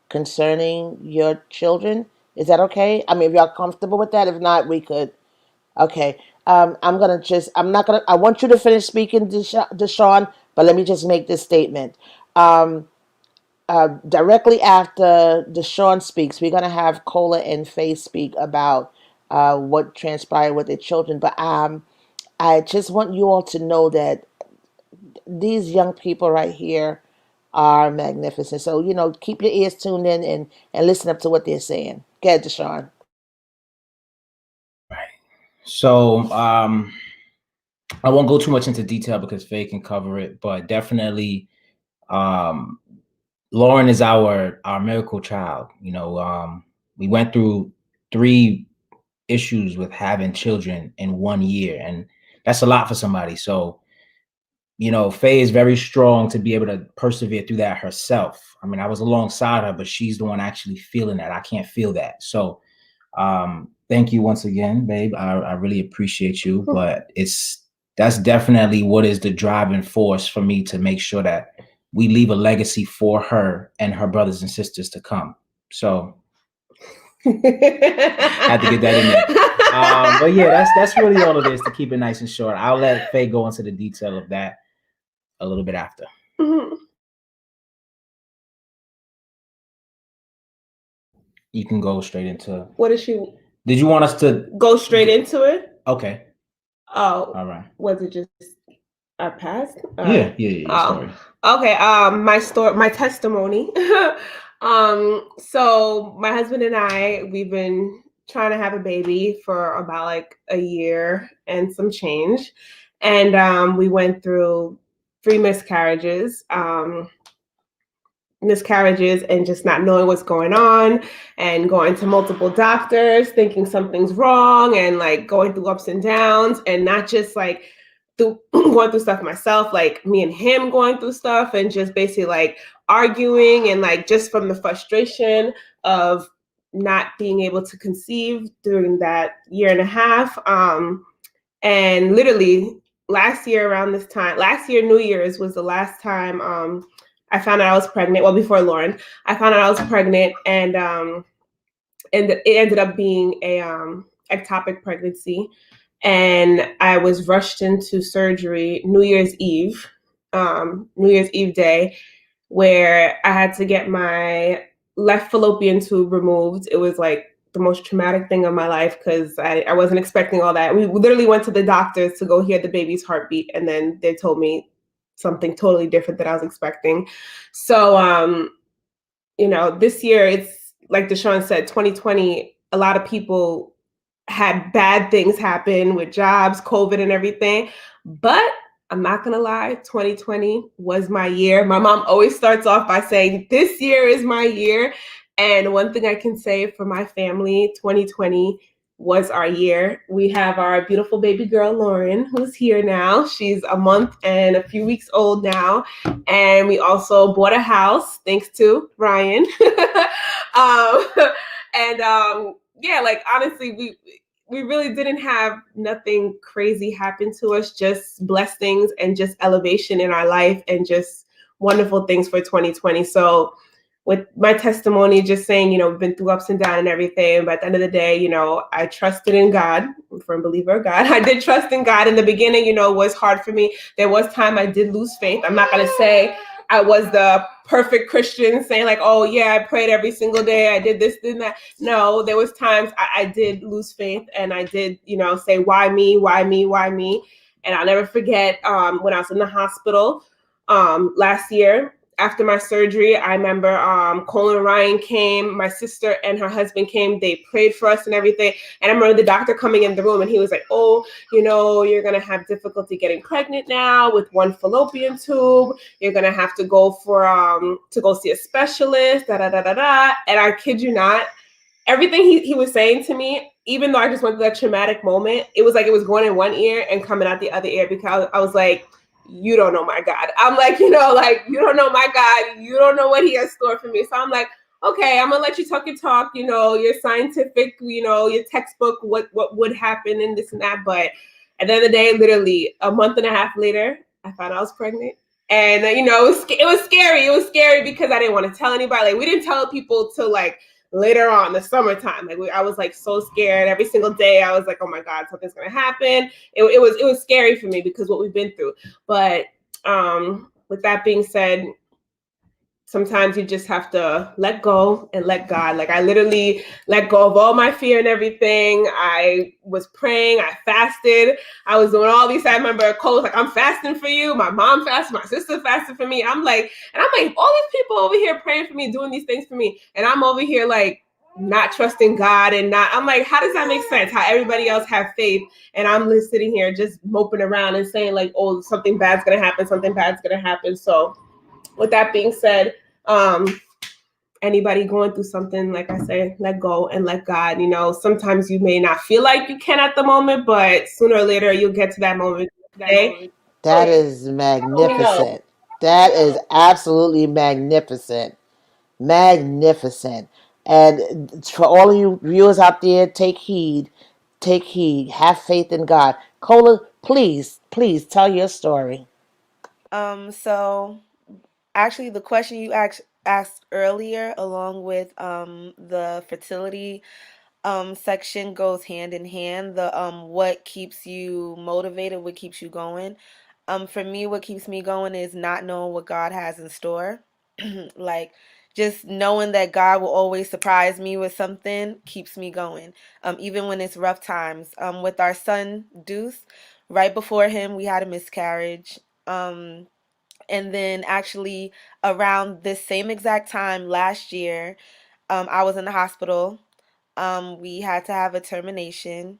concerning your children. Is that okay? I mean, if y'all comfortable with that. If not, we could. Okay. I'm gonna just. I'm not gonna. I want you to finish speaking, Deshaun. But let me just make this statement. Um, Directly after Deshaun speaks, we're gonna have Cola and Faye speak about what transpired with their children. But I just want you all to know that these young people right here are magnificent. So keep your ears tuned in and listen up to what they're saying. Go ahead, Deshaun. Right. So I won't go too much into detail because Faye can cover it, but definitely um, Lauren is our miracle child. We went through 3 issues with having children in 1 year, and that's a lot for somebody. So, Faye is very strong to be able to persevere through that herself. I mean, I was alongside her, but she's the one actually feeling that. I can't feel that. So, thank you once again, babe. I really appreciate you, but that's definitely what is the driving force for me to make sure that we leave a legacy for her and her brothers and sisters to come. So had to get that in there. But yeah, that's really all it is, to keep it nice and short. I'll let Faye go into the detail of that a little bit after. Mhm. You can go straight into. What is she? Did you want us to Go straight into it? Okay. Oh, All right. was it just a past? Yeah, your story. Okay. My story, my testimony. So my husband and I, we've been trying to have a baby for about like a year and some change. And we went through 3 miscarriages. Miscarriages and just not knowing what's going on and going to multiple doctors thinking something's wrong and like going through ups and downs and not just like going through stuff myself, like me and him going through stuff and just basically like arguing and like just from the frustration of not being able to conceive during that year and a half. And literally last year around this time, last year New Year's was the last time I found out I was pregnant. Well, before Lauren, I found out I was pregnant, and it ended up being a ectopic pregnancy, and I was rushed into surgery New Year's Eve day, where I had to get my left fallopian tube removed. It was like the most traumatic thing of my life because I wasn't expecting all that. We literally went to the doctors to go hear the baby's heartbeat, and then they told me something totally different that I was expecting. So, this year, it's like Deshaun said, 2020, a lot of people had bad things happen with jobs, COVID, and everything. But I'm not going to lie, 2020 was my year. My mom always starts off by saying, this year is my year. And one thing I can say for my family, 2020 was our year. We have our beautiful baby girl, Lauren, who's here now. She's a month and a few weeks old now. And we also bought a house, thanks to Ryan. um, like honestly, we really didn't have nothing crazy happen to us, just blessings and just elevation in our life and just wonderful things for 2020. So with my testimony, just saying, we've been through ups and downs and everything, but at the end of the day, I trusted in God. I'm a firm believer of God. I did trust in God. In the beginning, it was hard for me. There was time I did lose faith. I'm not going to say I was the perfect Christian saying like, oh yeah, I prayed every single day. I did this, did that. No, there was times I did lose faith and I did, say, why me, why me, why me? And I'll never forget when I was in the hospital last year, after my surgery, I remember Cole and Ryan came, my sister and her husband came, they prayed for us and everything. And I remember the doctor coming in the room and he was like, oh, you're going to have difficulty getting pregnant now with one fallopian tube. You're going to have to go to go see a specialist, da, da, da, da, da. And I kid you not, everything he was saying to me, even though I just went through that traumatic moment, it was like it was going in one ear and coming out the other ear because I was like, you don't know my God. I'm like, you don't know my God. You don't know what he has stored for me. So I'm like, okay, I'm gonna let you talk your talk, your scientific, your textbook, what would happen and this and that. But at the end of the day, literally a month and a half later, I found I was pregnant. And it was scary. It was scary because I didn't want to tell anybody. Like we didn't tell people till like later on the summertime. Like I was like so scared every single day. I was like, oh my God, something's gonna happen. It was scary for me because what we've been through. But with that being said, sometimes you just have to let go and let God. Like I literally let go of all my fear and everything. I was praying, I fasted, I was doing all these. I remember Cole was like, I'm fasting for you. My mom fasted, my sister fasted for me. I'm like, all these people over here praying for me, doing these things for me. And I'm over here like not trusting God and I'm like, how does that make sense? How everybody else have faith and I'm sitting here just moping around and saying like, oh, something bad's gonna happen, something bad's gonna happen. So with that being said, anybody going through something, like I say, let go and let God. Sometimes you may not feel like you can at the moment, but sooner or later you'll get to that moment. That is magnificent. That is absolutely magnificent. Magnificent. And for all of you viewers out there, take heed. Take heed. Have faith in God. Cola, please tell your story. So actually the question you asked earlier along with the fertility section goes hand in hand. The what keeps you motivated, what keeps you going. For me, what keeps me going is not knowing what God has in store. Like just knowing that God will always surprise me with something keeps me going. Even when it's rough times. With our son Deuce, right before him we had a miscarriage. And then actually around this same exact time last year, I was in the hospital. We had to have a termination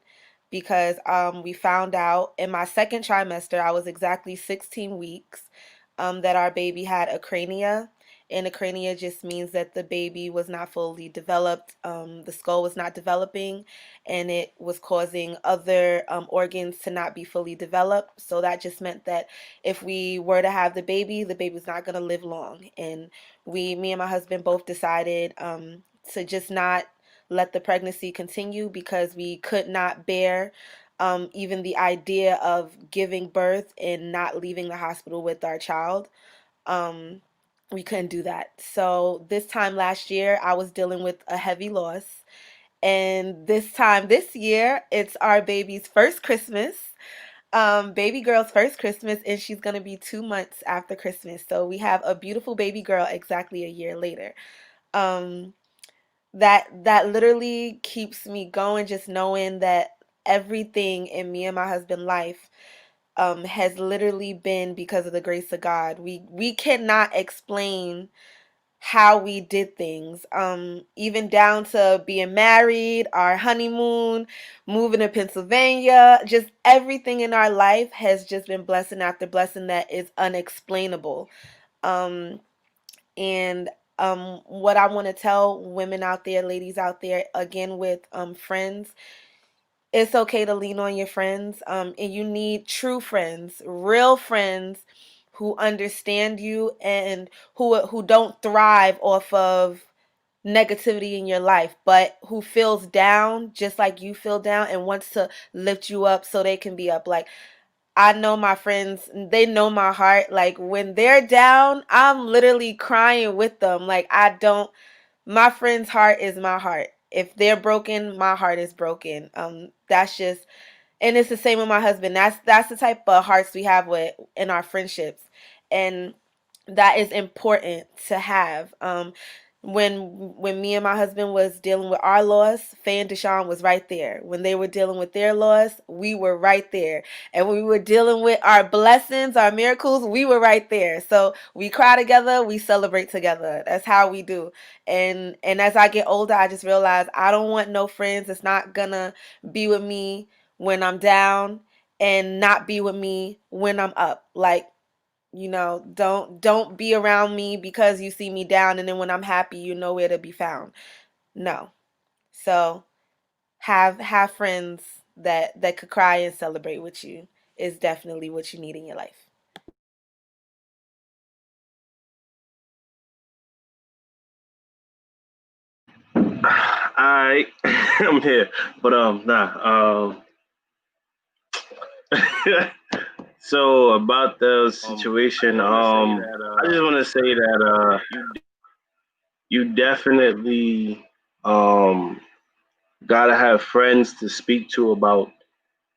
because we found out in my second trimester, I was exactly 16 weeks, that our baby had a crania. And a crania just means that the baby was not fully developed. The skull was not developing, and it was causing other organs to not be fully developed. So that just meant that if we were to have the baby's not going to live long. And me and my husband both decided to just not let the pregnancy continue because we could not bear even the idea of giving birth and not leaving the hospital with our child. Um, we couldn't do that. So this time last year, I was dealing with a heavy loss. And this year, it's our baby's first Christmas. Baby girl's first Christmas, and she's gonna be 2 months after Christmas. So we have a beautiful baby girl exactly a year later. Um, that literally keeps me going, just knowing that everything in me and my husband life has literally been because of the grace of God. We cannot explain how we did things, even down to being married, our honeymoon, moving to Pennsylvania, just everything in our life has just been blessing after blessing that is unexplainable. Um, and what I want to tell women out there, ladies out there, again with friends, it's okay to lean on your friends, and you need true friends, real friends who understand you and who don't thrive off of negativity in your life, but who feels down just like you feel down and wants to lift you up so they can be up. Like, I know my friends, they know my heart. Like, when they're down, I'm literally crying with them. Like, my friend's heart is my heart. If they're broken, my heart is broken. That's just, and it's the same with my husband. That's the type of hearts we have with in our friendships, and that is important to have. When me and my husband was dealing with our loss, Faye and Deshaun was right there. When they were dealing with their loss, we were right there. And when we were dealing with our blessings, our miracles, we were right there. So we cry together, we celebrate together. That's how we do. And as I get older, I just realize I don't want no friends that's not gonna be with me when I'm down and not be with me when I'm up. Like, don't be around me because you see me down, and then when I'm happy, you're nowhere to be found. No. So have friends that could cry and celebrate with you is definitely what you need in your life. I I'm here, but nah. So about the situation, I just want to say that you definitely um gotta have friends to speak to about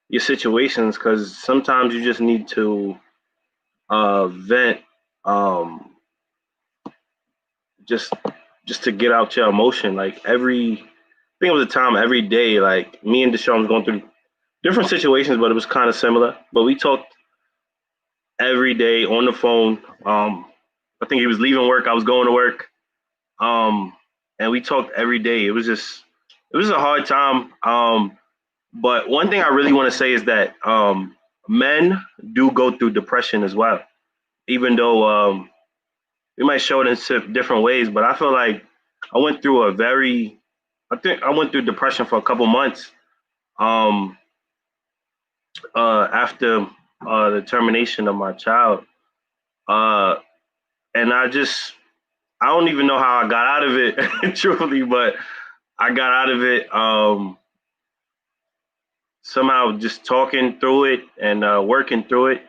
your situations because sometimes you just need to vent, um just just to get out your emotion. Like I think it was a time every day. Like me and Deshaun was going through different situations, but it was kind of similar. But we talked every day on the phone. I think he was leaving work, I was going to work, and we talked every day. It was a hard time. But one thing I really want to say is that men do go through depression as well, even though we might show it in different ways. But I feel like I went through I think I went through depression for a couple months um, after the termination of my child. Uh, and I don't even know how I got out of it, truly, but I got out of it somehow just talking through it and working through it.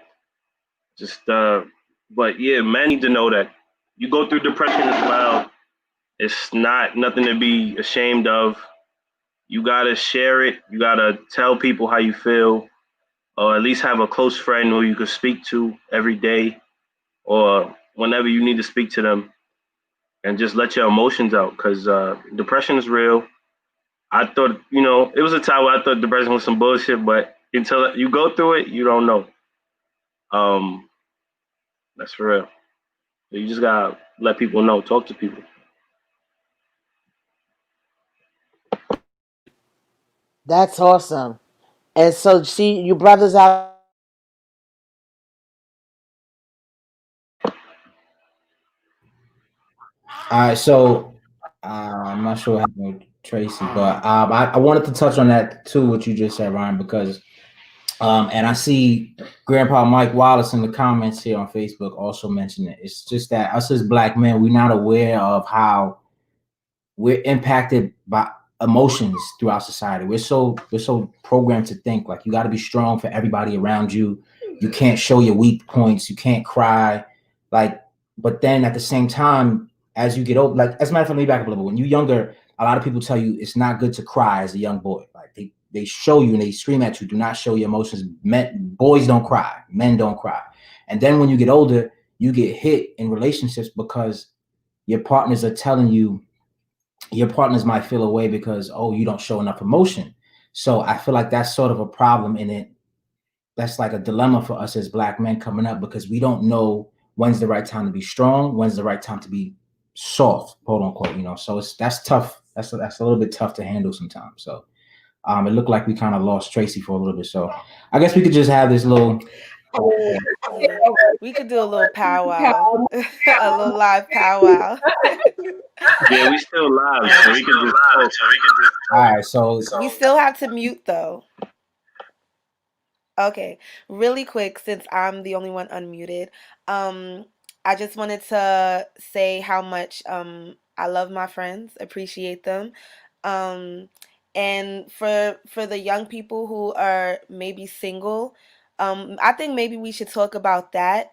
Just, but yeah, men need to know that you go through depression as well. It's not nothing to be ashamed of. You gotta share it. You gotta tell people how you feel, or at least have a close friend who you can speak to every day or whenever you need to speak to them, and just let your emotions out. Because depression is real. I thought, it was a time where I thought depression was some bullshit, but until you go through it, you don't know. Um, that's for real. You just gotta let people know, talk to people. That's awesome. And so, see, you brothers out. All right, so I'm not sure what happened with Tracy, but I wanted to touch on that too, what you just said, Ryan, because and I see Grandpa Mike Wallace in the comments here on Facebook also mentioned it. It's just that us as black men, we're not aware of how we're impacted by emotions throughout society. We're so programmed to think like you got to be strong for everybody around you. You can't show your weak points. You can't cry. Like, but then at the same time, as you get old, like as a matter of fact, let me back up a little bit. When you're younger, a lot of people tell you it's not good to cry as a young boy. Like they show you and they scream at you, do not show your emotions. Boys don't cry, men don't cry. And then when you get older, you get hit in relationships because your partners are telling you, your partners might feel away because, oh, you don't show enough emotion. So I feel like that's sort of a problem in it. That's like a dilemma for us as black men coming up because we don't know when's the right time to be strong, when's the right time to be soft, quote unquote. So that's tough. That's a little bit tough to handle sometimes. So it looked like we kind of lost Tracy for a little bit. So I guess we could just have this little. Yeah. We could do a little powwow, a little live powwow. Yeah, we still live, so we can just talk. All right, so We still have to mute though. Okay, really quick, since I'm the only one unmuted, um, I just wanted to say how much I love my friends, appreciate them. Um, and for the young people who are maybe single, I think maybe we should talk about that.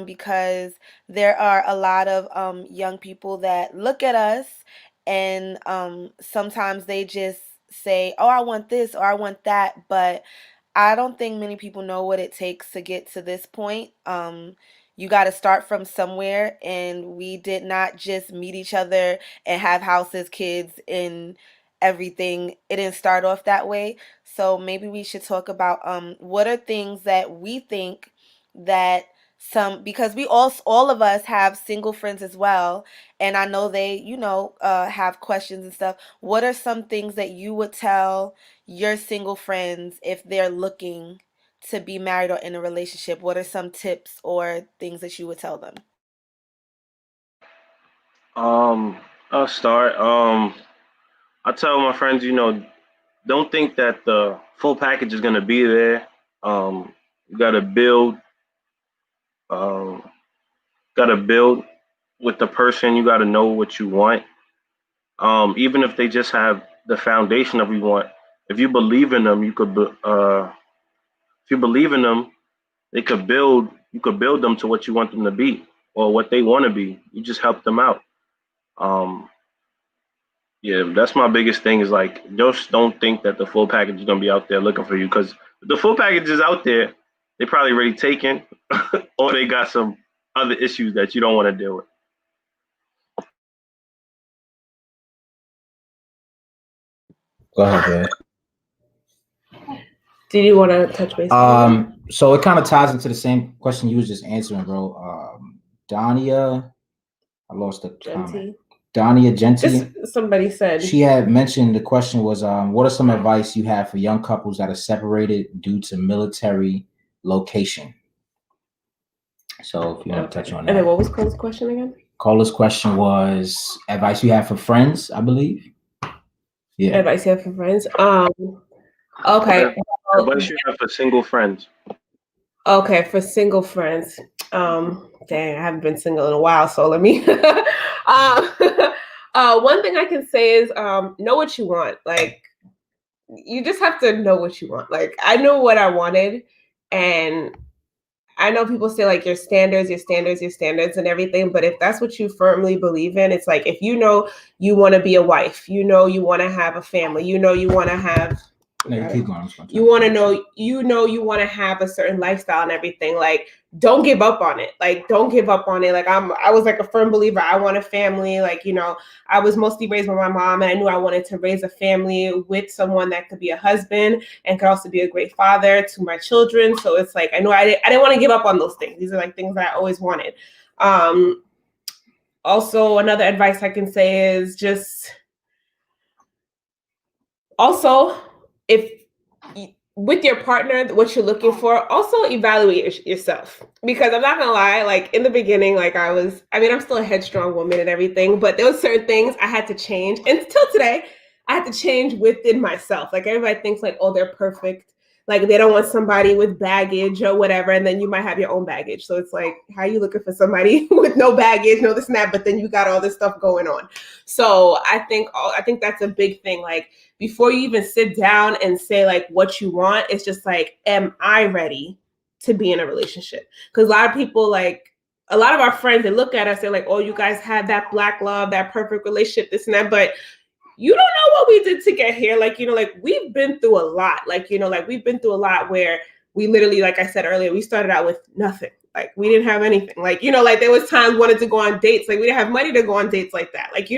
Because there are a lot of young people that look at us and sometimes they just say, "Oh, I want this or I want that," but I don't think many people know what it takes to get to this point. You got to start from somewhere, and we did not just meet each other and have houses, kids, and everything. It didn't start off that way. So maybe we should talk about what are things that we think that some, because we all of us have single friends as well, and I know they have questions and stuff. What are some things that you would tell your single friends if they're looking to be married or in a relationship? What are some tips or things that you would tell them? Um, I'll start. I tell my friends, don't think that the full package is gonna be there. You um, gotta build with the person. You gotta know what you want. Even if they just have the foundation of what you want, if you believe in them, if you believe in them, they could build. You could build them to what you want them to be or what they want to be. You just help them out. Um, Yeah, that's my biggest thing is like just don't think that the full package is gonna be out there looking for you because the full package is out there, they probably already taken or they got some other issues that you don't want to deal with. go ahead, man. Did you want to touch base? So it kind of ties into the same question you was just answering, bro. Dania, I lost the comment. Dania Genti. Somebody said she had mentioned the question was, what are some advice you have for young couples that are separated due to military location? So if you want to touch on that. And then what was Cole's question again? Cole's question was advice you have for friends, I believe. Yeah. Advice you have for friends. Okay. Advice you have for single friends. Okay, for single friends. Dang, I haven't been single in a while, so let me. One thing I can say is know what you want. Like, you just have to know what you want. Like, I know what I wanted, and I know people say like your standards and everything, but if that's what you firmly believe in, it's like if you know you want to be a wife, you know you want to have a family, you know you want to have you want to know, you want to have a certain lifestyle and everything. Like, don't give up on it. Like, don't give up on it. Like, I was like a firm believer. I want a family. Like, I was mostly raised by my mom, and I knew I wanted to raise a family with someone that could be a husband and could also be a great father to my children. So it's like, I knew I didn't want to give up on those things. These are like things that I always wanted. Also, another advice I can say is just also, if with your partner, what you're looking for, also evaluate yourself. Because I'm not gonna lie, like in the beginning, like I'm still a headstrong woman and everything, but there were certain things I had to change. And until today, I had to change within myself. Like everybody thinks like, oh, they're perfect. Like they don't want somebody with baggage or whatever. And then you might have your own baggage. So it's like, how are you looking for somebody with no baggage, no this and that, but then you got all this stuff going on. So I think that's a big thing. Like before you even sit down and say like what you want, it's just like, am I ready to be in a relationship? Because a lot of people, like a lot of our friends, they look at us, they're like, oh, you guys had that black love, that perfect relationship, this and that, but you don't know what we did to get here. Like, like we've been through a lot. Like, like we've been through a lot where we literally, like I said earlier, we started out with nothing. Like we didn't have anything. Like, like there was times wanted to go on dates. Like we didn't have money to go on dates like that. Like,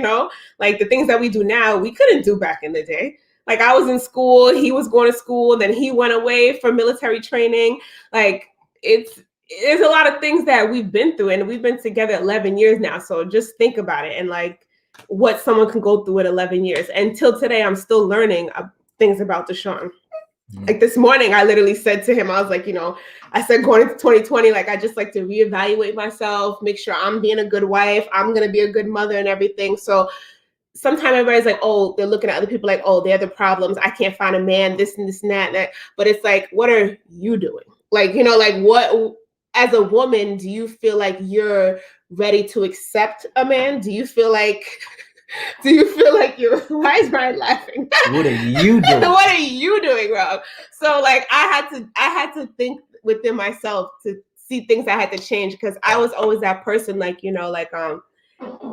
like the things that we do now, we couldn't do back in the day. Like I was in school, he was going to school, then he went away for military training. Like there's a lot of things that we've been through, and we've been together 11 years now. So just think about it. And like, what someone can go through in 11 years. Until today, I'm still learning things about Deshaun. Like this morning, I literally said to him, I was like, I said going into 2020, like I just like to reevaluate myself, make sure I'm being a good wife, I'm going to be a good mother and everything. So sometimes everybody's like, oh, they're looking at other people like, oh, they're the problems. I can't find a man, this and this and that. But it's like, what are you doing? Like, like what, as a woman, do you feel like you're ready to accept a man? Do you feel like you're, why is Brian laughing? What are you doing? What are you doing, Rob? So like I had to think within myself to see things I had to change, because I was always that person, like,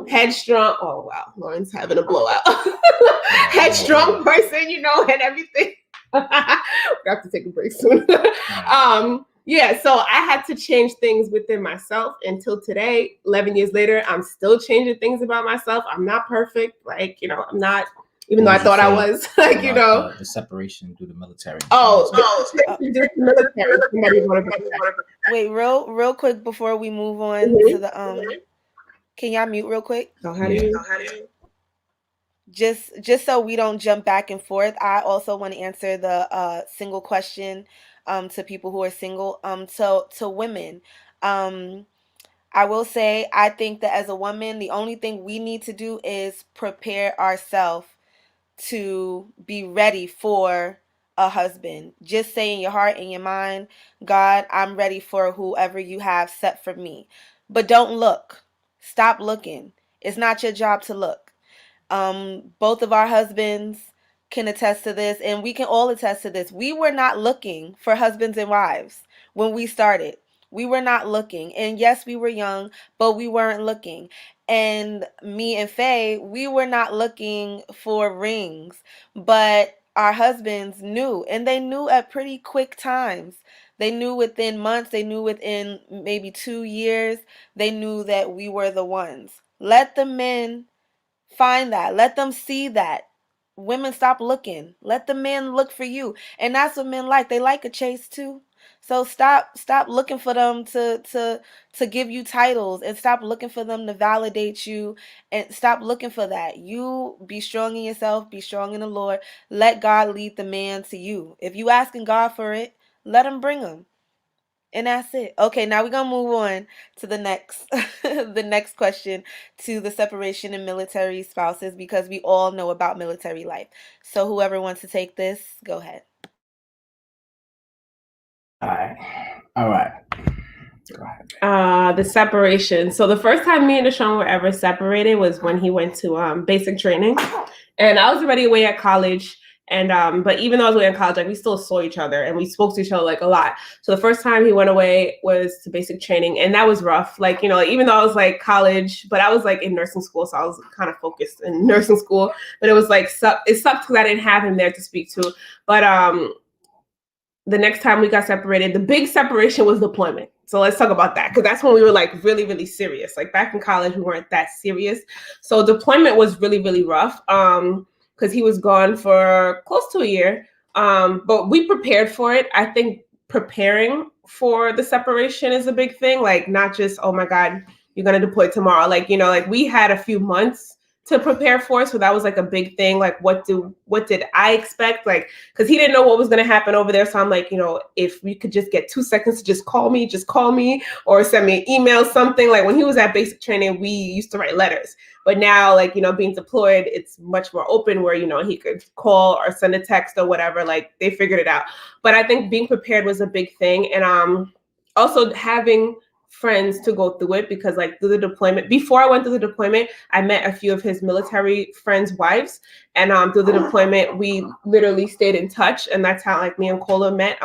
headstrong. Oh wow, Lauren's having a blowout. Headstrong person, and everything. We have to take a break soon. Yeah, so I had to change things within myself. Until today, 11 years later, I'm still changing things about myself. I'm not perfect. Like, I'm not, even though I thought I was, like, the separation through the military. The military. Wait, real quick before we move on to the can y'all mute real quick? So how do you? Just so we don't jump back and forth, I also want to answer the single question to people who are single. To women, I will say I think that as a woman, the only thing we need to do is prepare ourselves to be ready for a husband. Just say in your heart and your mind, God, I'm ready for whoever you have set for me. But don't look. Stop looking. It's not your job to look. Both of our husbands can attest to this, and we can all attest to this. We were not looking for husbands and wives when we started. We were not looking. And yes, we were young, but we weren't looking. And me and Faye, we were not looking for rings, but our husbands knew, and they knew at pretty quick times. They knew within months, they knew within maybe 2 years, they knew that we were the ones. Let the men find that. Let them see that. Women, stop looking. Let the men look for you. And that's what men like. They like a chase too. So stop looking for them to give you titles, and stop looking for them to validate you, and stop looking for that. You be strong in yourself, be strong in the Lord. Let God lead the man to you. If you asking God for it, let him bring him. And that's it. Okay, now we're gonna move on to the next the next question, to the separation in military spouses, because we all know about military life. So whoever wants to take this, go ahead. All right. Go ahead. The separation. So the first time me and Deshaun were ever separated was when he went to basic training, and I was already away at college. And but even though I was away in college, like we still saw each other and we spoke to each other like a lot. So the first time he went away was to basic training, and that was rough. Like, even though I was like college, but I was like in nursing school, so I was kind of focused in nursing school. But it was like it sucked because I didn't have him there to speak to. But the next time we got separated, the big separation was deployment. So let's talk about that, because that's when we were like really, really serious. Like back in college, we weren't that serious. So deployment was really, really rough. Because he was gone for close to a year. But we prepared for it. I think preparing for the separation is a big thing. Like not just, oh my God, you're going to deploy tomorrow. Like, you know, like we had a few months to prepare for. So that was like a big thing. Like, what did I expect? Like, because he didn't know what was going to happen over there. So I'm like, you know, if we could just get 2 seconds to just call me or send me an email, something. Like when he was at basic training, we used to write letters. But now, like, you know, being deployed, it's much more open where, you know, he could call or send a text or whatever. Like they figured it out. But I think being prepared was a big thing. And also having friends to go through it, because like through the deployment, before I went through the deployment, I met a few of his military friends' wives, and through the deployment we literally stayed in touch, and that's how like me and Kola met.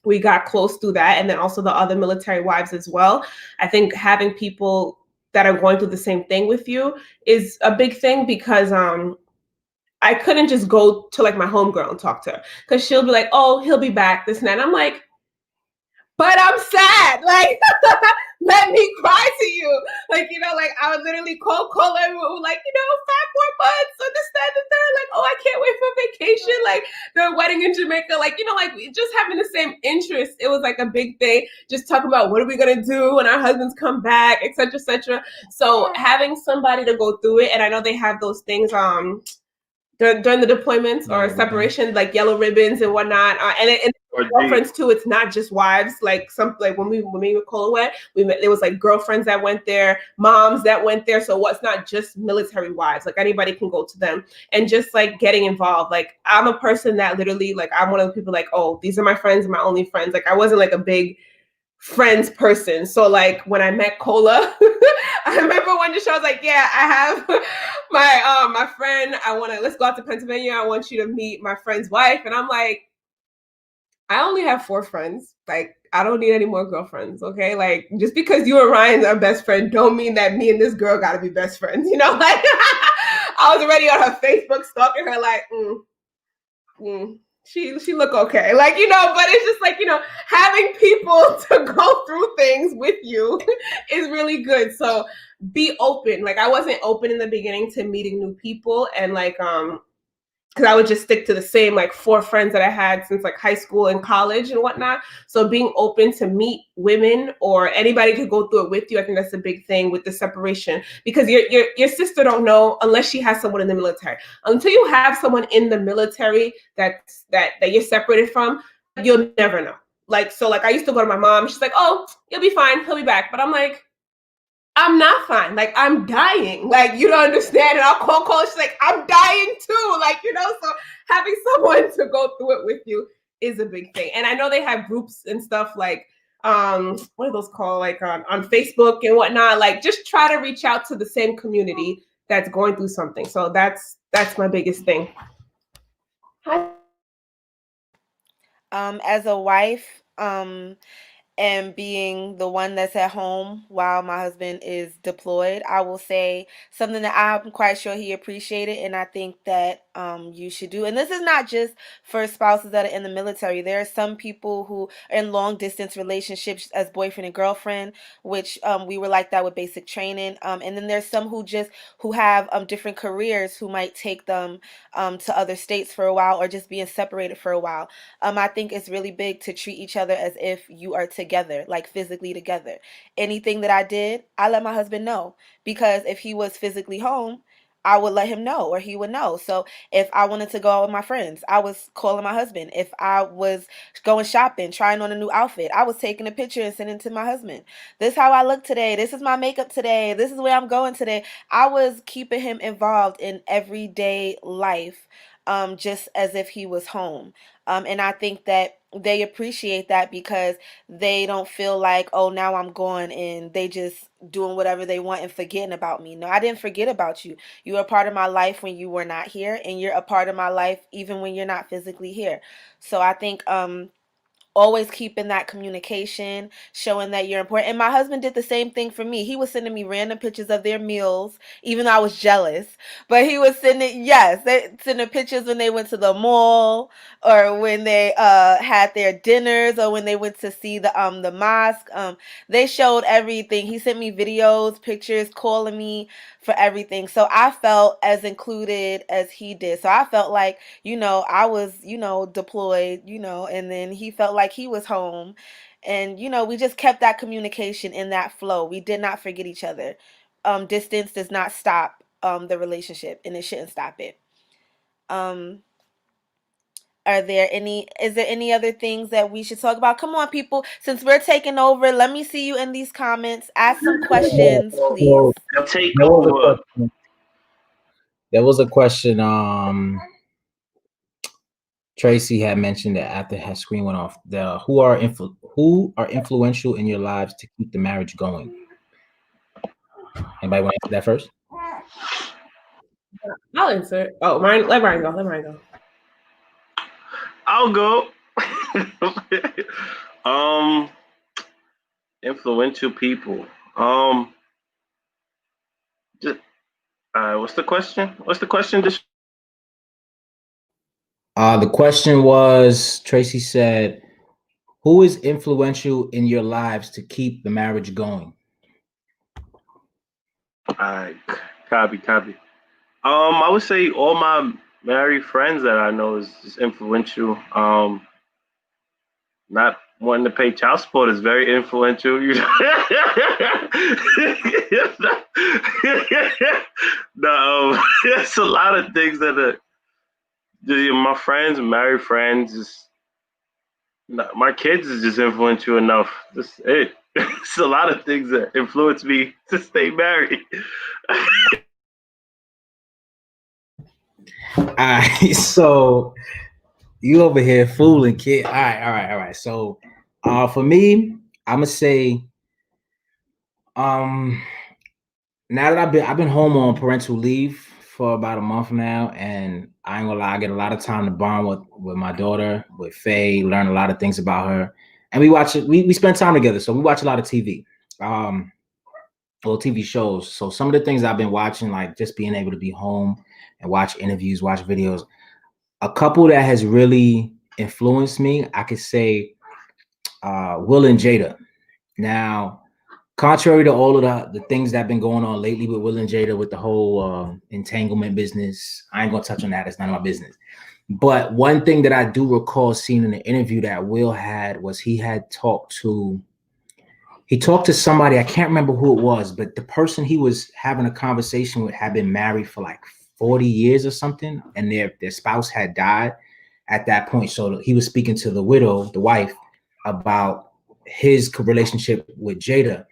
We got close through that, and then also the other military wives as well. I think having people that are going through the same thing with you is a big thing, because I couldn't just go to like my homegirl and talk to her, because she'll be like, oh, he'll be back, this and that. And I'm like, but I'm sad. Like, let me cry to you. Like, you know, like I would literally call and like, you know, 5 more months, or this, that, and the third. Like, oh, I can't wait for vacation. Like the wedding in Jamaica. Like, you know, like just having the same interest. It was like a big thing. Just talking about what are we gonna do when our husbands come back, etc., etc. So having somebody to go through it, and I know they have those things during the deployments or separation, like yellow ribbons and whatnot, and girlfriends too. It's not just wives. Like when we were Cola wet, we met. There was like girlfriends that went there, moms that went there. So what's not just military wives. Like anybody can go to them, and just like getting involved. Like I'm a person that literally, like I'm one of the people like, oh, these are my friends, my only friends. Like I wasn't like a big friends person. So like when I met Cola, I remember one just I was like, yeah, I have my friend. Let's go out to Pennsylvania. I want you to meet my friend's wife. And I'm like, I only have 4 friends. Like, I don't need any more girlfriends. Okay. Like, just because you and Ryan are best friend don't mean that me and this girl gotta be best friends. You know, like I was already on her Facebook stalking her, like, she look okay, like, you know. But it's just like, you know, having people to go through things with you is really good. So be open. Like I wasn't open in the beginning to meeting new people, and like because I would just stick to the same like 4 friends that I had since like high school and college and whatnot. So being open to meet women or anybody to go through it with you, I think that's a big thing with the separation, because your sister don't know unless she has someone in the military. Until you have someone in the military that you're separated from, you'll never know. Like, so like I used to go to my mom. She's like, oh, you'll be fine. He'll be back. But I'm like, I'm not fine. Like, I'm dying. Like, you don't understand. And I'll call. She's like, I'm dying too. Like, you know, so having someone to go through it with you is a big thing. And I know they have groups and stuff like, what are those called? Like on Facebook and whatnot. Like, just try to reach out to the same community that's going through something. So that's my biggest thing. As a wife, and being the one that's at home while my husband is deployed, I will say something that I'm quite sure he appreciated, and I think that you should do. And this is not just for spouses that are in the military. There are some people who are in long distance relationships as boyfriend and girlfriend, which we were like that with basic training. And then there's some who have different careers who might take them to other states for a while, or just being separated for a while. I think it's really big to treat each other as if you are together, like physically together. Anything that I did, I let my husband know, because if he was physically home, I would let him know, or he would know. So if I wanted to go out with my friends, I was calling my husband. If I was going shopping, trying on a new outfit, I was taking a picture and sending it to my husband. This is how I look today. This is my makeup today. This is where I'm going today. I was keeping him involved in everyday life, just as if he was home. And I think that they appreciate that, because they don't feel like, oh, now I'm gone and they just doing whatever they want and forgetting about me. No, I didn't forget about you. You were a part of my life when you were not here, and you're a part of my life even when you're not physically here. So I think always keeping that communication, showing that you're important. And my husband did the same thing for me. He was sending me random pictures of their meals, even though I was jealous. But he was sending pictures when they went to the mall, or when they had their dinners, or when they went to see the mosque. They showed everything. He sent me videos, pictures, calling me for everything. So I felt as included as he did. So I felt like, I was, deployed, and then he felt like he was home. And we just kept that communication in that flow. We did not forget each other. Distance does not stop the relationship, and it shouldn't stop it. Um, is there any other things that we should talk about? Come on, people. Since we're taking over, let me see you in these comments. Ask some questions, please. So Take there was a over. question. There was a question. Tracey had mentioned that after her screen went off, who are influential in your lives to keep the marriage going? Anybody want to answer that first? I'll answer. Oh, Ryan, let Ryan go. Let Ryan go. I'll go. um, influential people. Just, what's the question? What's the question? Just The question was, Tracey said, who is influential in your lives to keep the marriage going? Alright, copy. I would say all my married friends that I know is influential. Not wanting to pay child support is very influential. You know? No, it's a lot of things that my friends, married friends, my kids is just influential enough. That's it. It's a lot of things that influence me to stay married. All right, so you over here fooling, kid. All right. So, for me, I'm gonna say, now that I've been home on parental leave for about a month now, and I ain't gonna lie, I get a lot of time to bond with my daughter, with Faye, learn a lot of things about her, and we watch it. We spend time together, so we watch a lot of TV, well, TV shows. So some of the things I've been watching, like just being able to be home and watch interviews, watch videos. A couple that has really influenced me, I could say, Will and Jada. Now, contrary to all of the things that have been going on lately with Will and Jada, with the whole entanglement business, I ain't gonna touch on that. It's none of my business. But one thing that I do recall seeing in the interview that Will had was he talked to somebody, I can't remember who it was, but the person he was having a conversation with had been married for like 40 years or something, and their spouse had died at that point. So he was speaking to the widow, the wife, about his relationship with Jada.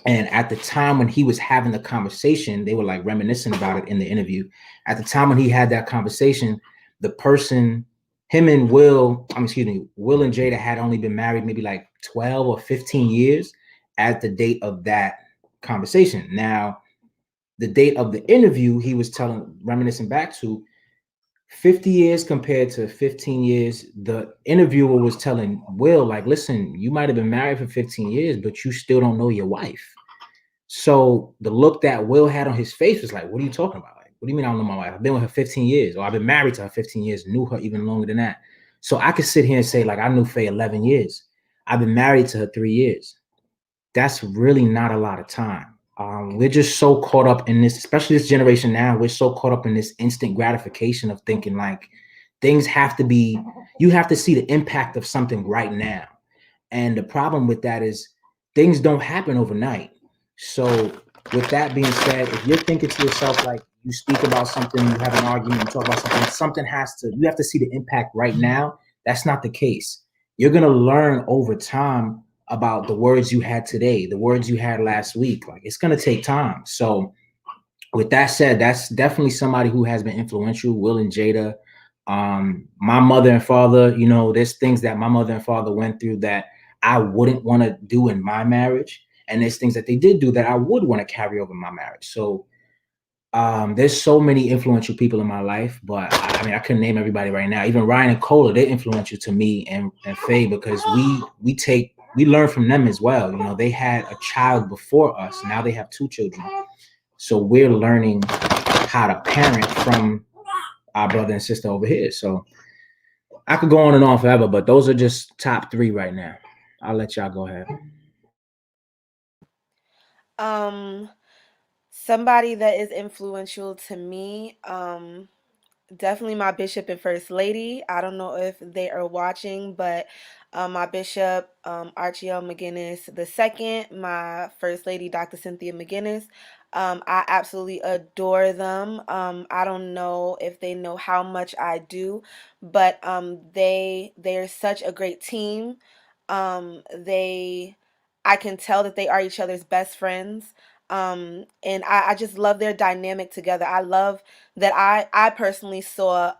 And at the time when he was having the conversation, they were like reminiscing about it in the interview. At the time when he had that conversation, the person, Will and Jada had only been married maybe like 12 or 15 years at the date of that conversation. Now, the date of the interview, he was reminiscing back to 50 years compared to 15 years. The interviewer was telling Will, like, listen, you might have been married for 15 years, but you still don't know your wife. So the look that Will had on his face was like, what are you talking about? Like, what do you mean I don't know my wife? I've been with her 15 years, or I've been married to her 15 years, knew her even longer than that. So I could sit here and say, like, I knew Faye 11 years. I've been married to her 3 years. That's really not a lot of time. We're just so caught up in this, especially this generation now, we're so caught up in this instant gratification of thinking like you have to see the impact of something right now. And the problem with that is things don't happen overnight. So with that being said, if you're thinking to yourself, like you speak about something, you have an argument, you talk about something, you have to see the impact right now. That's not the case. You're going to learn over time about the words you had today, the words you had last week. Like it's going to take time. So with that said, that's definitely somebody who has been influential, Will and Jada. My mother and father, there's things that my mother and father went through that I wouldn't want to do in my marriage. And there's things that they did do that I would want to carry over in my marriage. So there's so many influential people in my life, but I mean, I couldn't name everybody right now. Even Ryan and Cola, they're influential to me and Faye, because we learn from them as well. They had a child before us. Now they have 2 children. So we're learning how to parent from our brother and sister over here. So I could go on and on forever, but those are just top 3 right now. I'll let y'all go ahead. Somebody that is influential to me, definitely my bishop and first lady. I don't know if they are watching, but my bishop, Archie L. McGinnis the second, my first lady, Dr. Cynthia McGinnis. I absolutely adore them. I don't know if they know how much I do, but they're such a great team. They I can tell that they are each other's best friends. And I just love their dynamic together. I love that I personally saw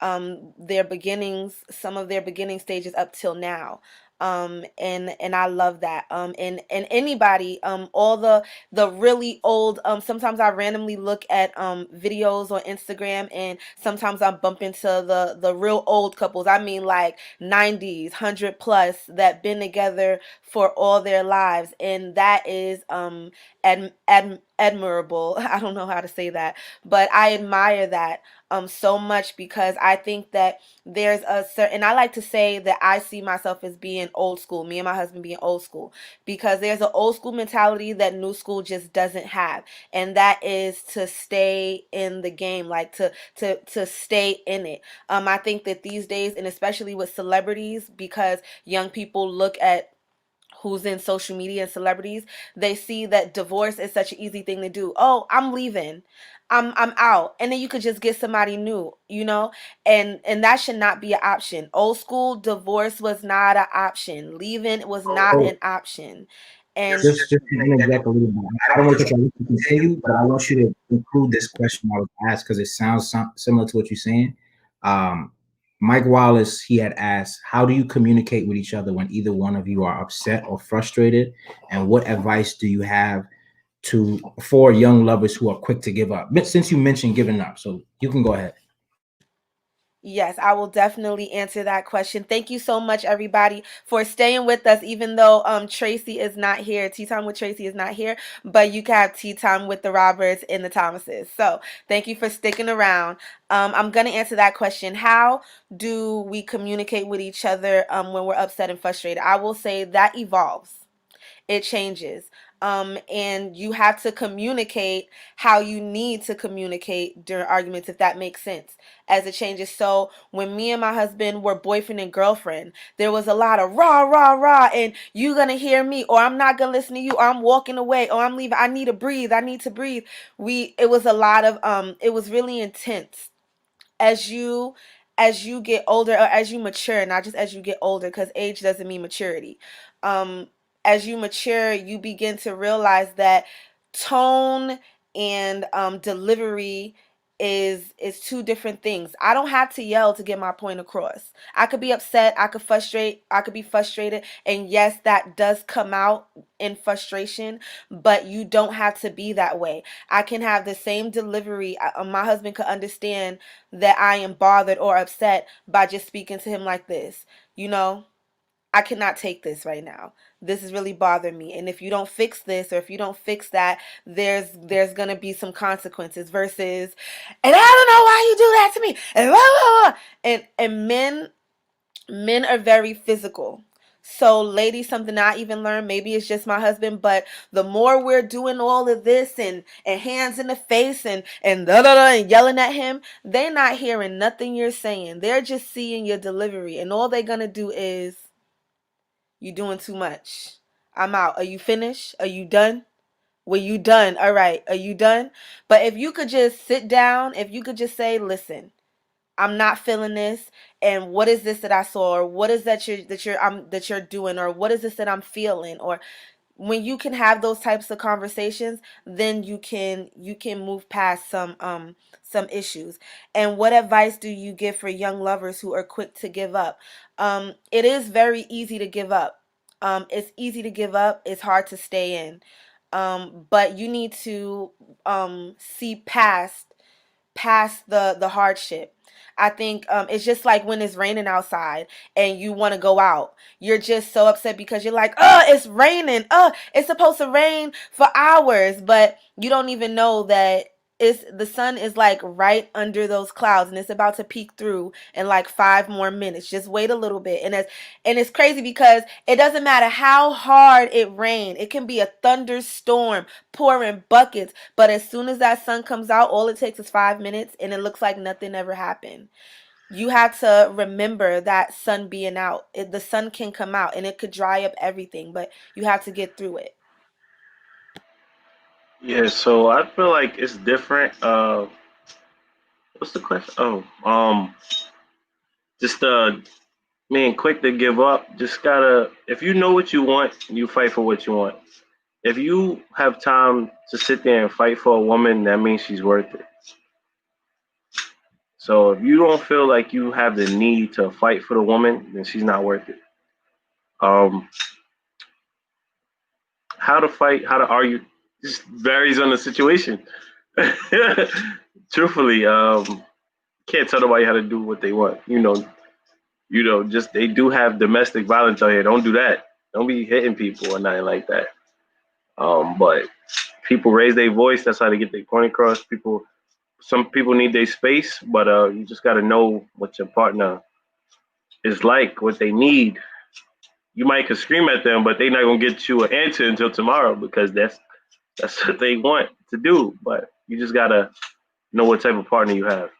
their beginnings, some of their beginning stages up till now. And I love that. And anybody, all the really old, sometimes I randomly look at videos on Instagram, and sometimes I bump into the real old couples. I mean, like 90s, 100 plus, that been together for all their lives, and that is admirable. I don't know how to say that, but I admire that so much, because I think that there's a certain, and I like to say that I see myself as being old school, me and my husband being old school, because there's an old school mentality that new school just doesn't have, and that is to stay in the game, like to stay in it. I think that these days, and especially with celebrities, because young people look at who's in social media and celebrities, they see that divorce is such an easy thing to do. Oh, I'm leaving. I'm out. And then you could just get somebody new, you know? And that should not be an option. Old school divorce was not an option. Leaving was not So an option. And just to interject a little bit, I don't want to cut you to continue, but I want you to include this question I was asked because it sounds similar to what you're saying. Um, Mike Wallace, he had asked, how do you communicate with each other when either one of you are upset or frustrated? And what advice do you have for young lovers who are quick to give up? But since you mentioned giving up, so you can go ahead. yes, I will definitely answer that question. Thank you so much, everybody, for staying with us, even though Tracey is not here. Tea Time with Tracey is not here, but you can have Tea Time with the Roberts and the Thomases. So thank you for sticking around. I'm going to answer that question. How do we communicate with each other when we're upset and frustrated? I will say that evolves. It changes. And you have to communicate how you need to communicate during arguments, if that makes sense, as it changes. So when me and my husband were boyfriend and girlfriend, there was a lot of rah, rah, rah, and you gonna hear me, or I'm not gonna listen to you, or I'm walking away, or I'm leaving. I need to breathe. I need to breathe. It was a lot of, it was really intense. As you get older, or as you mature, not just as you get older, because age doesn't mean maturity. um as you mature, you begin to realize that tone and delivery is two different things. I don't have to yell to get my point across. I could be upset, I could be frustrated, and yes, that does come out in frustration, but you don't have to be that way. I can have the same delivery. My husband could understand that I am bothered or upset by just speaking to him like this. You know, I cannot take this right now. This is really bothering me. And if you don't fix this, or if you don't fix that, there's gonna be some consequences. Versus, and I don't know why you do that to me. And blah, blah, blah. And men are very physical. So ladies, something I even learned, maybe it's just my husband, but the more we're doing all of this, and hands in the face, and da da da, and yelling at him, they're not hearing nothing you're saying. They're just seeing your delivery, and all they're gonna do is, you doing too much. I'm out. Are you finished? Are you done? Were you done? All right. Are you done? But if you could just sit down, if you could just say, listen, I'm not feeling this, and what is this that I saw, or what is that you're doing, or what is this that I'm feeling, or when you can have those types of conversations, then you can move past some issues. And what advice do you give for young lovers who are quick to give up? It is very easy to give up. It's easy to give up. It's hard to stay in. But you need to see past the hardship. I think it's just like when it's raining outside and you want to go out. You're just so upset because you're like, oh, it's raining. Oh, it's supposed to rain for hours, but you don't even know that the sun is like right under those clouds, and it's about to peek through in like 5 more minutes. Just wait a little bit. And it's crazy because it doesn't matter how hard it rained. It can be a thunderstorm pouring buckets, but as soon as that sun comes out, all it takes is 5 minutes, and it looks like nothing ever happened. you had to remember that sun being out. The sun can come out and it could dry up everything, but you have to get through it. Yeah, so I feel like it's different. What's the question? Oh, just being quick to give up. Just gotta, if you know what you want, you fight for what you want. If you have time to sit there and fight for a woman, that means she's worth it. So if you don't feel like you have the need to fight for the woman, then she's not worth it. Um, how to fight, how to argue, just varies on the situation. Truthfully, can't tell nobody how to do what they want. Just they do have domestic violence out here. Don't do that. Don't be hitting people or nothing like that. But people raise their voice. That's how they get their point across. Some people need their space, but you just got to know what your partner is like, what they need. You might could scream at them, but they're not gonna get you an answer until tomorrow because that's what they want to do. But you just gotta know what type of partner you have.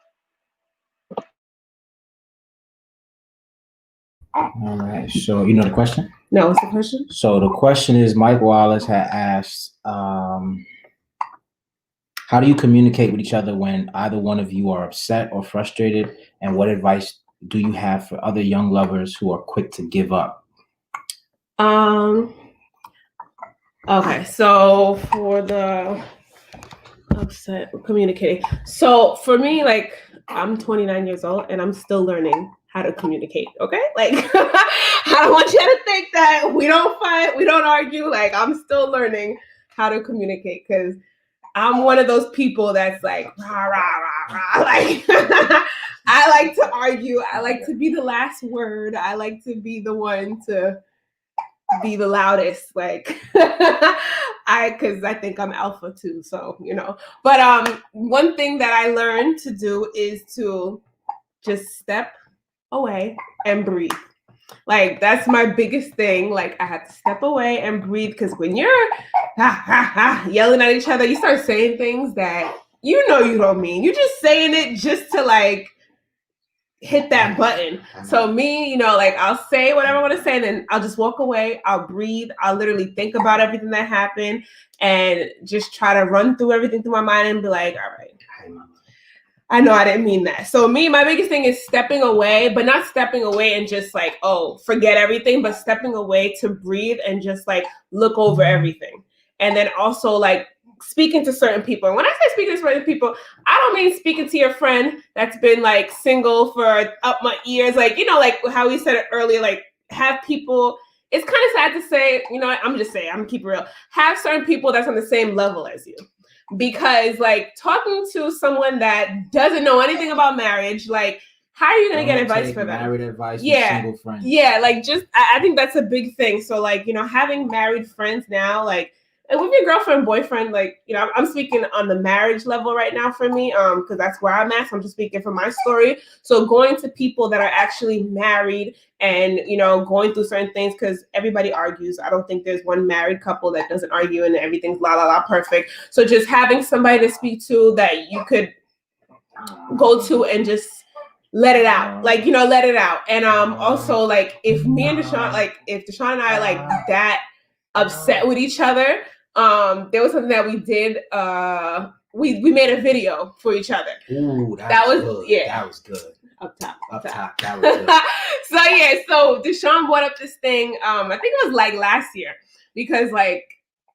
All right. So you know the question? No, what's the question? So the question is, Mike Wallace had asked, how do you communicate with each other when either one of you are upset or frustrated? And what advice do you have for other young lovers who are quick to give up? Okay, so for the upset communicating. So for me, like I'm 29 years old and I'm still learning how to communicate. Okay, like I don't want you to think that we don't fight, we don't argue. Like I'm still learning how to communicate because I'm one of those people that's like rah rah rah rah. Like I like to argue. I like to be the last word. I like to be the one to be the loudest, like because I think I'm alpha too, so but one thing that I learned to do is to just step away and breathe. Like that's my biggest thing. Like I have to step away and breathe because when you're yelling at each other, you start saying things that you don't mean. You're just saying it just to like hit that button. So me, like I'll say whatever I want to say, and then I'll just walk away. I'll breathe. I'll literally think about everything that happened and just try to run through everything through my mind and be like, all right, I know I didn't mean that. So me, my biggest thing is stepping away, but not stepping away and just like, oh, forget everything, but stepping away to breathe and just like look over everything. And then also like speaking to certain people. And when I say speaking to certain people, I don't mean speaking to your friend that's been like single for up my ears. Like, like how we said it earlier, like have people, it's kind of sad to say, I'm just saying, I'm gonna keep it real. Have certain people that's on the same level as you. Because like talking to someone that doesn't know anything about marriage, like how are you going to get advice for that? Married advice from Yeah. single friends. Yeah, like just I think that's a big thing. So like, having married friends now, like and with your girlfriend, boyfriend, like, I'm speaking on the marriage level right now for me, because that's where I'm at. So I'm just speaking from my story. So going to people that are actually married and, going through certain things, because everybody argues. I don't think there's one married couple that doesn't argue and everything's la la la perfect. So just having somebody to speak to that you could go to and just let it out, like, let it out. And also like if me and Deshaun, like if Deshaun and I are like that upset with each other, there was something that we did. We made a video for each other. Ooh, that was good. Yeah, that was good. Up top. That was good. So Deshaun brought up this thing. I think it was like last year because like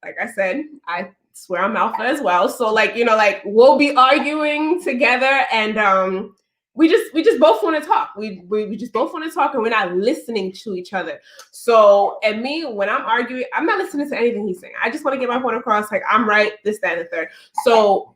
I said, I swear I'm alpha as well. So like like we'll be arguing together and we just both want to talk. We just both want to talk and we're not listening to each other. So, and me, when I'm arguing, I'm not listening to anything he's saying. I just want to get my point across. Like, I'm right, this, that, and the third. So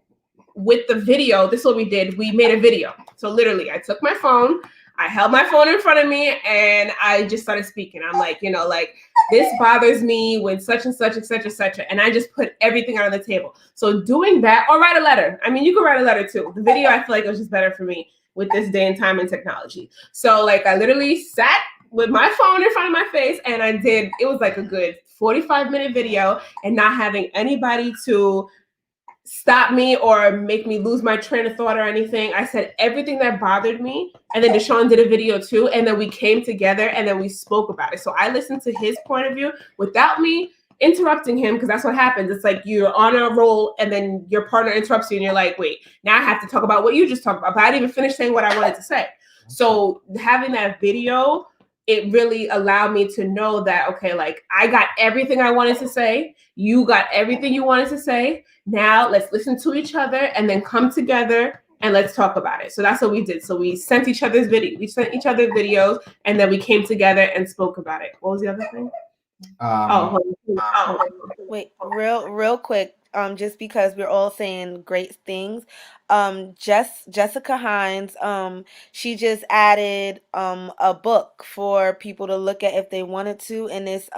with the video, this is what we did. We made a video. So literally, I took my phone, I held my phone in front of me, and I just started speaking. I'm like, like, this bothers me when such and such, et cetera, et cetera. And I just put everything out on the table. So doing that, or write a letter. I mean, you could write a letter too. The video, I feel like it was just better for me with this day and time and technology. So like I literally sat with my phone in front of my face and it was like a good 45-minute video and not having anybody to stop me or make me lose my train of thought or anything. I said everything that bothered me. And then Deshaun did a video too. And then we came together and then we spoke about it. So I listened to his point of view without me interrupting him, because that's what happens. It's like you're on a roll and then your partner interrupts you and you're like, wait, now I have to talk about what you just talked about. But I didn't even finish saying what I wanted to say. So having that video, it really allowed me to know that, okay, like I got everything I wanted to say. You got everything you wanted to say. Now let's listen to each other and then come together and let's talk about it. So that's what we did. So we sent each other's videos and then we came together and spoke about it. What was the other thing? Wait, real quick. Just because we're all saying great things. Jessica Hines, she just added a book for people to look at if they wanted to, and it's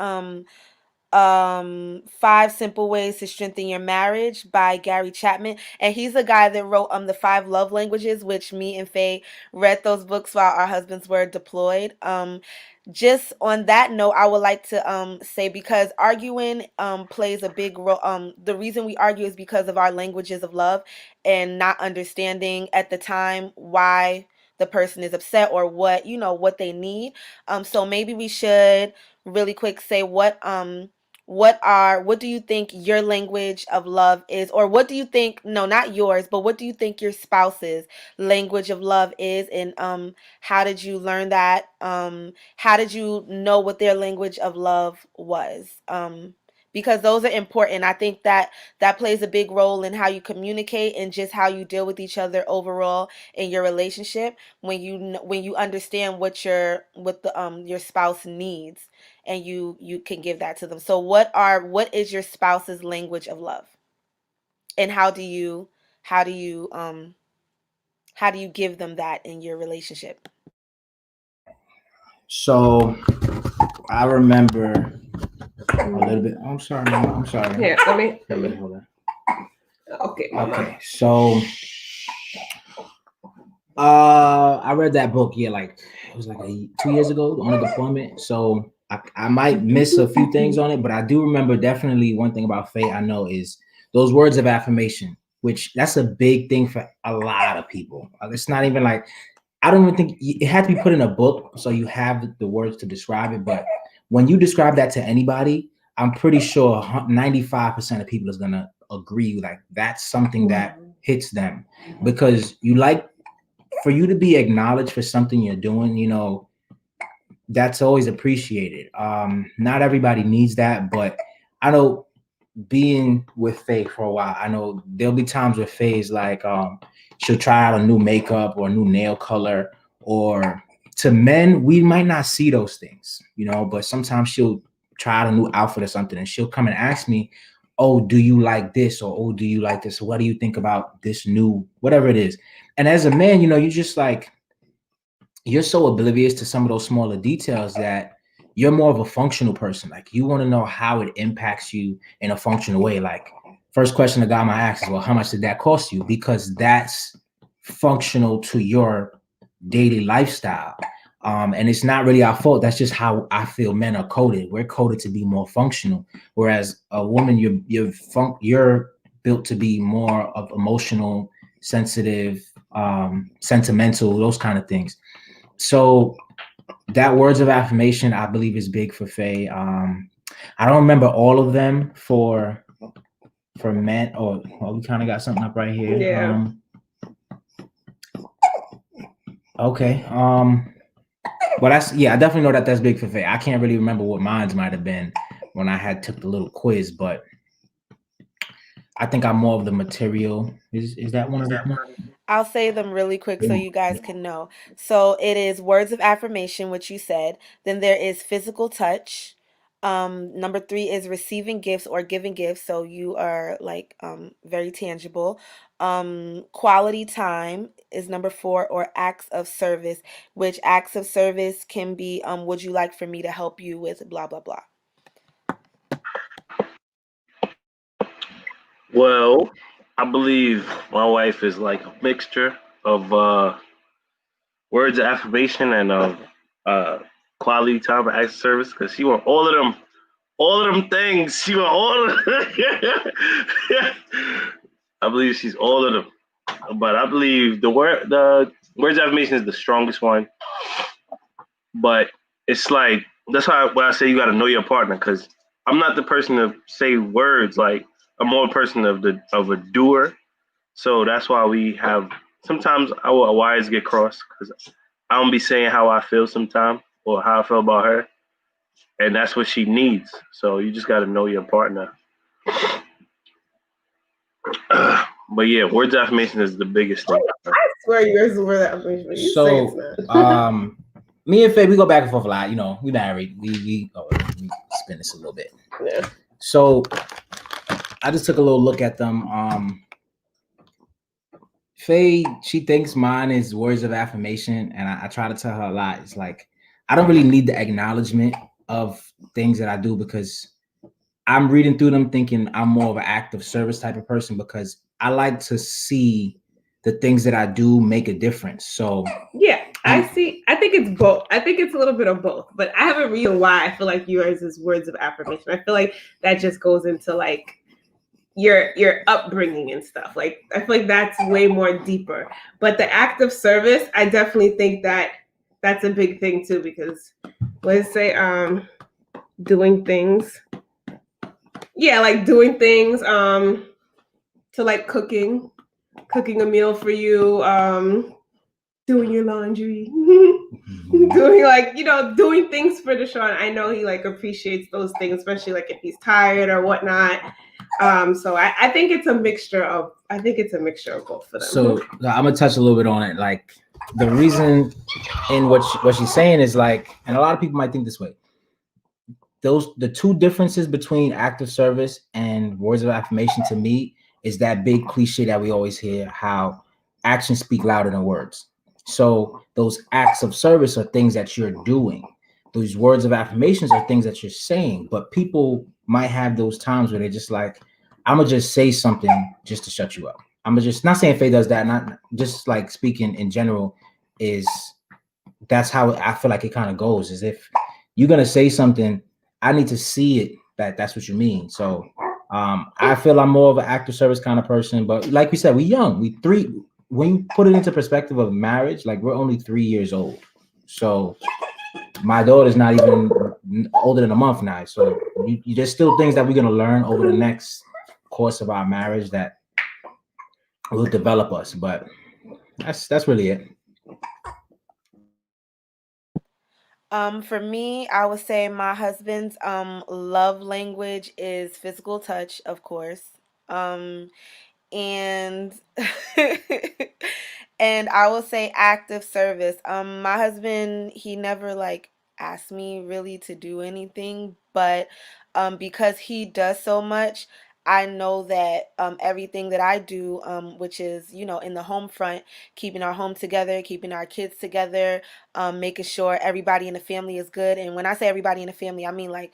5 Simple Ways to Strengthen Your Marriage by Gary Chapman, and he's the guy that wrote the 5 love languages, which me and Faye read those books while our husbands were deployed. Just on that note, I would like to say, because arguing plays a big role. The reason we argue is because of our languages of love and not understanding at the time why the person is upset or what they need. So maybe we should really quick say what do you think your language of love is, or what do you think, no, not yours, but what do you think your spouse's language of love is, and how did you learn that? How did you know what their language of love was? Because those are important. I think that plays a big role in how you communicate and just how you deal with each other overall in your relationship, when you understand what your spouse needs, and you can give that to them. So what is your spouse's language of love, and how do you give them that in your relationship? So I remember a little bit. I'm sorry, Mama. I'm sorry. Yeah, let me Hold on. Okay, Mama. Okay, so I read that book, like it was like 2 years ago on a deployment. So I might miss a few things on it, but I do remember definitely one thing about Faye I know is those words of affirmation, which that's a big thing for a lot of people. It's not even like, I don't even think it had to be put in a book so you have the words to describe it. But when you describe that to anybody, I'm pretty sure 95% of people is gonna agree like that's something that hits them, because for you to be acknowledged for something you're doing, that's always appreciated. Not everybody needs that, but I know being with Faye for a while, I know there'll be times where Faye's like, she'll try out a new makeup or a new nail color, or to men, we might not see those things, but sometimes she'll try out a new outfit or something and she'll come and ask me, oh, do you like this? Or, oh, do you like this? What do you think about this new, whatever it is? And as a man, you just like, you're so oblivious to some of those smaller details that you're more of a functional person. Like you want to know how it impacts you in a functional way. Like first question the guy might ask is, well, how much did that cost you? Because that's functional to your daily lifestyle. And it's not really our fault. That's just how I feel men are coded. We're coded to be more functional. Whereas a woman, you're built to be more of emotional, sensitive, sentimental, those kind of things. So that words of affirmation, I believe, is big for Faye. I don't remember all of them for men. Oh, well, we kind of got something up right here. Yeah. Okay. But I definitely know that's big for Faye. I can't really remember what mine might have been when I took the little quiz, but I think I'm more of the material. Is that one of them? I'll say them really quick so you guys can know. So it is words of affirmation, which you said. Then there is physical touch. Number 3 is receiving gifts or giving gifts. So you are like very tangible. Quality time is number 4, or acts of service, which acts of service can be would you like for me to help you with blah blah blah. Well, I believe my wife is like a mixture of words of affirmation and quality time and acts of service, because she want all of them things. She want all of I believe she's all of them. But I believe the words of affirmation is the strongest one. But it's like that's why I say you got to know your partner because I'm not the person to say words. Like I'm more a person of a doer. So that's why we have sometimes our wires get crossed because I don't be saying how I feel sometimes or how I feel about her, and that's what she needs. So you just got to know your partner. But yeah, words of affirmation is the biggest thing. I swear yours is word of affirmation. You say it's So, not. me and Faye, we go back and forth a lot. You know, we married. We spin this a little bit. Yeah. So, I just took a little look at them. Faye, she thinks mine is words of affirmation, and I try to tell her a lot. It's like I don't really need the acknowledgement of things that I do because I'm reading through them thinking I'm more of an act of service type of person because I like to see the things that I do make a difference. So yeah, I see. I think it's both. I think it's a little bit of both, but I have a reason why I feel like yours is words of affirmation. I feel like that just goes into like your upbringing and stuff. Like I feel like that's way more deeper. But the act of service, I definitely think that that's a big thing too because let's say doing things. Yeah, like doing things to like cooking a meal for you, doing your laundry, doing like, doing things for Deshaun. I know he like appreciates those things, especially like if he's tired or whatnot. So I think it's a mixture of both for them. So I'm gonna touch a little bit on it. Like the reason in what she's saying is like, and a lot of people might think this way. The two differences between active service and words of affirmation to me is that big cliche that we always hear, how actions speak louder than words. So those acts of service are things that you're doing. Those words of affirmations are things that you're saying, but people might have those times where they're just like, I'm gonna just say something just to shut you up. I'm gonna just, not saying Faye does that, not just like speaking in general, is that's how I feel like it kind of goes. Is if you're gonna say something, I need to see it that's what you mean. So I feel I'm more of an active service kind of person, but like we said, we young. When you put it into perspective of marriage, like we're only 3 years old. So my daughter's not even older than a month now. So there's still things that we're gonna learn over the next course of our marriage that will develop us. But that's really it. For me, I would say my husband's love language is physical touch, of course. And and I will say active service. My husband, he never like asked me really to do anything, but because he does so much, I know that everything that I do, which is, in the home front, keeping our home together, keeping our kids together, making sure everybody in the family is good. And when I say everybody in the family, I mean like,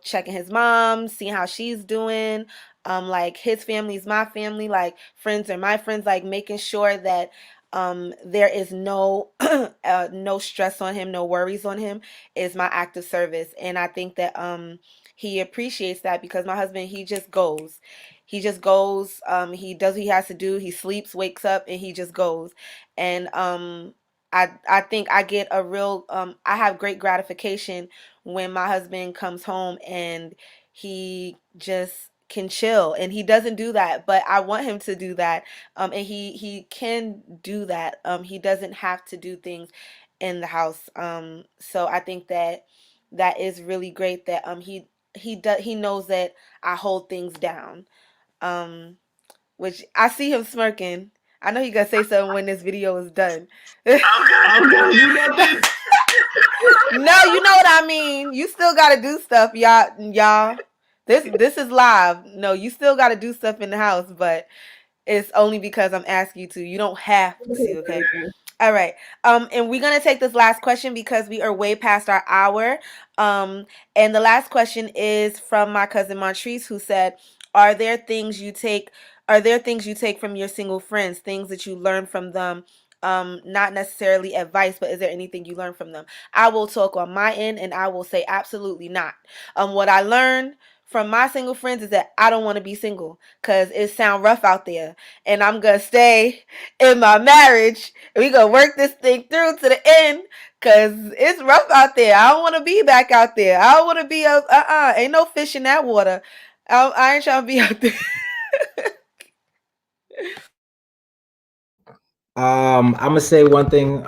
checking his mom, seeing how she's doing, like his family is my family, like friends are my friends, like making sure that there is no no stress on him, no worries on him is my act of service. And I think that he appreciates that because my husband, he just goes. He does what he has to do. He sleeps, wakes up, and he just goes. And I think I get a real I have great gratification when my husband comes home and he just can chill, and he doesn't do that, but I want him to do that. And he can do that. He doesn't have to do things in the house. So I think that that is really great that he knows that I hold things down. Which I see him smirking. I know he gonna say something when this video is done. No, you know what I mean. You still gotta do stuff, y'all. This is live. No, you still gotta do stuff in the house, but it's only because I'm asking you to. You don't have to, okay? All right. And we're gonna take this last question because we are way past our hour. And the last question is from my cousin Montrese, who said, Are there things you take from your single friends, things that you learn from them? Not necessarily advice, but is there anything you learn from them? I will talk on my end and I will say absolutely not. What I learned from my single friends is that I don't want to be single because it sound rough out there, and I'm gonna stay in my marriage. And we gonna work this thing through to the end because it's rough out there. I don't want to be back out there. I don't want to be ain't no fish in that water. I ain't trying to be out there. I'm gonna say one thing.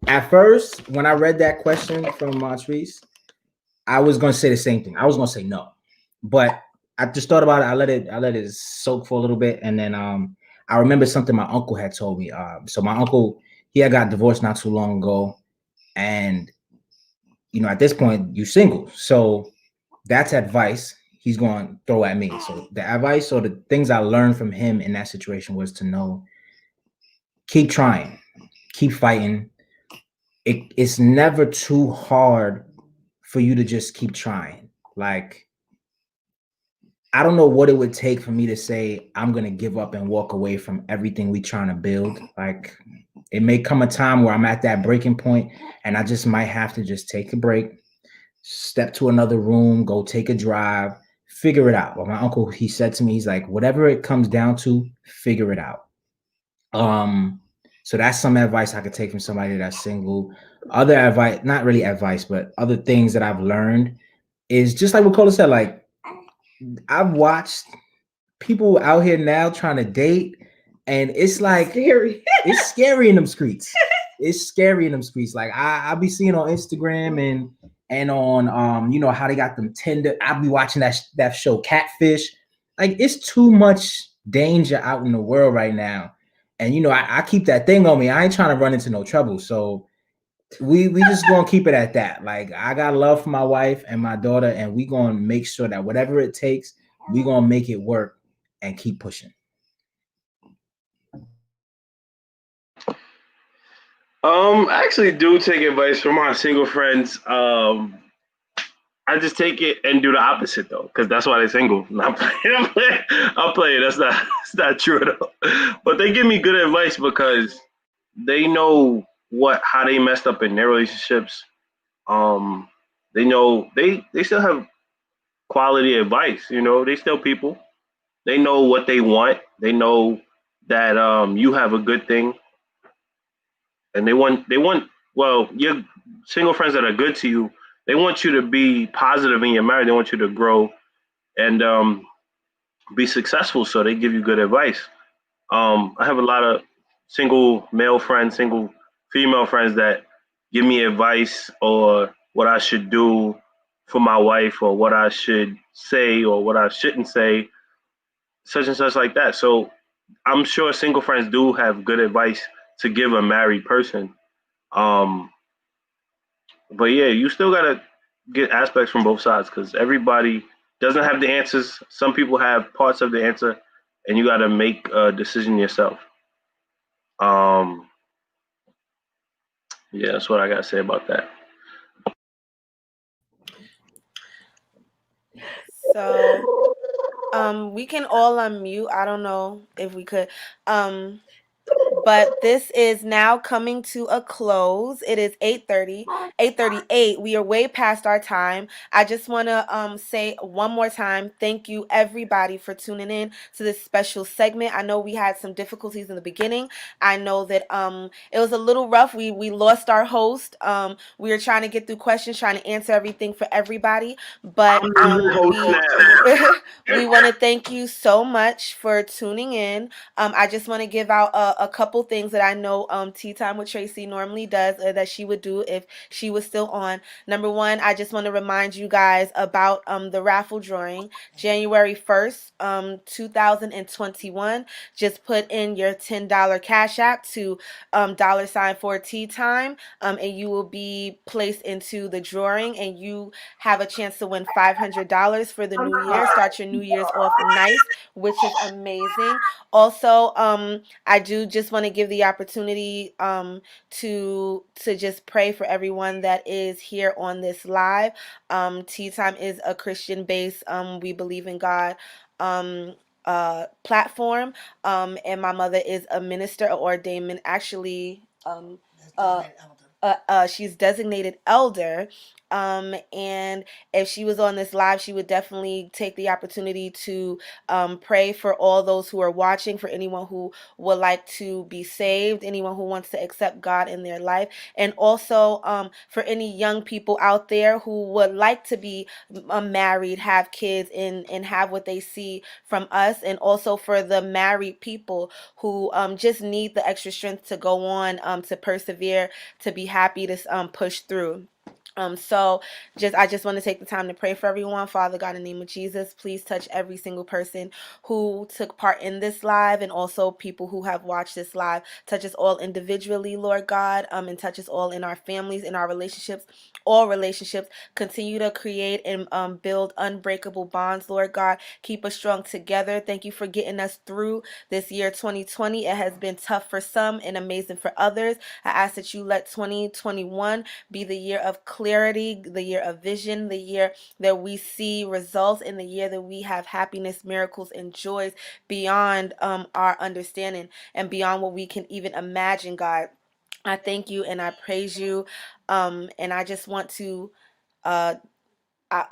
At first, when I read that question from Montrese, I was gonna say the same thing. I was gonna say no, but I just thought about it. I let it soak for a little bit, and then I remember something my uncle had told me. So my uncle, he had got divorced not too long ago, and at this point you single, so that's advice he's going to throw at me. So the advice or the things I learned from him in that situation was to know, keep trying, keep fighting. It's never too hard for you to just keep trying. Like, I don't know what it would take for me to say I'm going to give up and walk away from everything we trying to build. Like, it may come a time where I'm at that breaking point and I just might have to just take a break, step to another room, go take a drive, figure it out. Well, my uncle, he said to me, he's like, whatever it comes down to, figure it out. So that's some advice I could take from somebody that's single. Other advice, not really advice, but other things that I've learned is just like what Cola said, like, I've watched people out here now trying to date, and it's like Scary. it's scary in them streets. It's scary in them streets. Like I be seeing on Instagram and on how they got them Tinder. I'll be watching that show Catfish. Like, it's too much danger out in the world right now. And I keep that thing on me. I ain't trying to run into no trouble. So we just gonna keep it at that. Like, I got love for my wife and my daughter, and we gonna make sure that whatever it takes, we gonna make it work and keep pushing. I actually do take advice from my single friends. I just take it and do the opposite though, because that's why they're single. No, I'm playing. I'm playing. That's not true at all. But they give me good advice because they know how they messed up in their relationships. Um, they know they still have quality advice. They still people. They know what they want. They know that you have a good thing, and they want well, your single friends that are good to you. They want you to be positive in your marriage. They want you to grow and be successful. So they give you good advice. I have a lot of single male friends, single female friends that give me advice or what I should do for my wife or what I should say or what I shouldn't say, such and such like that. So I'm sure single friends do have good advice to give a married person. Um, but yeah, you still gotta get aspects from both sides because everybody doesn't have the answers. Some people have parts of the answer, and you gotta make a decision yourself. Um, yeah, that's what I gotta say about that. So, we can all unmute. I don't know if we could. But this is now coming to a close. It is 8:30, 8:38. We are way past our time. I just want to say one more time, thank you everybody for tuning in to this special segment. I know we had some difficulties in the beginning. I know that it was a little rough. We lost our host. We were trying to get through questions, trying to answer everything for everybody, but we want to thank you so much for tuning in. I just want to give out a couple things that I know Tea Time with Tracey normally does that she would do if she was still on. Number one, I just want to remind you guys about the raffle drawing January 1st, 2021. Just put in your $10 Cash App to $ for Tea Time, and you will be placed into the drawing, and you have a chance to win $500 for the new year. Start your New Year's off nice, which is amazing. Also, I do just want to give the opportunity to just pray for everyone that is here on this live. Tea Time is a Christian based we believe in God platform, and my mother is a minister, ordained, actually she's designated elder And if she was on this live, she would definitely take the opportunity to pray for all those who are watching, for anyone who would like to be saved, anyone who wants to accept God in their life, and also for any young people out there who would like to be married, have kids, and have what they see from us, and also for the married people who just need the extra strength to go on, to persevere, to be happy, to push through. So I just want to take the time to pray for everyone. Father God, in the name of Jesus, please touch every single person who took part in this live, and also people who have watched this live. Touch us all individually, Lord God, and touch us all in our families, in our relationships, all relationships. Continue to create and build unbreakable bonds, Lord God. Keep us strong together. Thank you for getting us through this year 2020. It has been tough for some and amazing for others. I ask that you let 2021 be the year of clarity, the year of vision, the year that we see results, in the year that we have happiness, miracles, and joys beyond our understanding and beyond what we can even imagine, God. I thank you and I praise you. And I just want to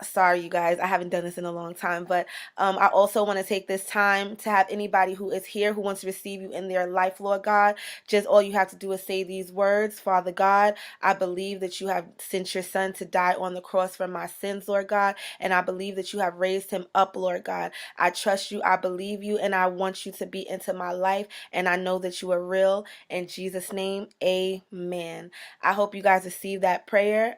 sorry, you guys, I haven't done this in a long time, but I also want to take this time to have anybody who is here who wants to receive you in their life, Lord God. Just all you have to do is say these words: Father God, I believe that you have sent your son to die on the cross for my sins, Lord God, and I believe that you have raised him up, Lord God. I trust you, I believe you, and I want you to be into my life, and I know that you are real. In Jesus' name, amen. I hope you guys receive that prayer.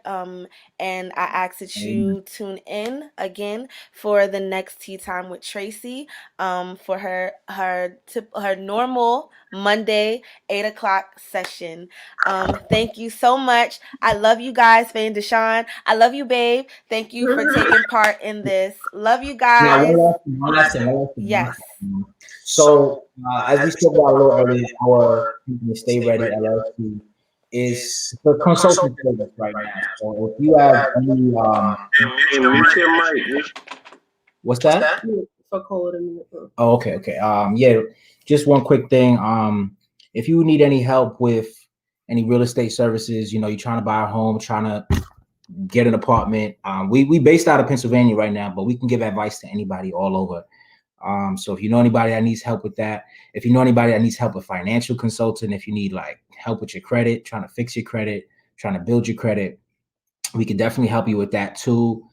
And I ask that you tune in again for the next Tea Time with Tracey, for her normal Monday 8 o'clock session. Thank you so much. I love you guys, Faye and Deshawn. I love you, babe. Thank you for taking part in this. Love you Now, guys. one last thing. Yes. So, as we spoke about a little earlier, our company, Stay Ready LLC is the consulting service right now. So, if you have any, Mute your mic. what's that? So cold in Oh, okay. Yeah, just one quick thing. If you need any help with any real estate services, you're trying to buy a home, trying to get an apartment. We based out of Pennsylvania right now, but we can give advice to anybody all over. So if you know anybody that needs help with that, if you know anybody that needs help with financial consulting, if you need like help with your credit, trying to fix your credit, trying to build your credit, we can definitely help you with that too.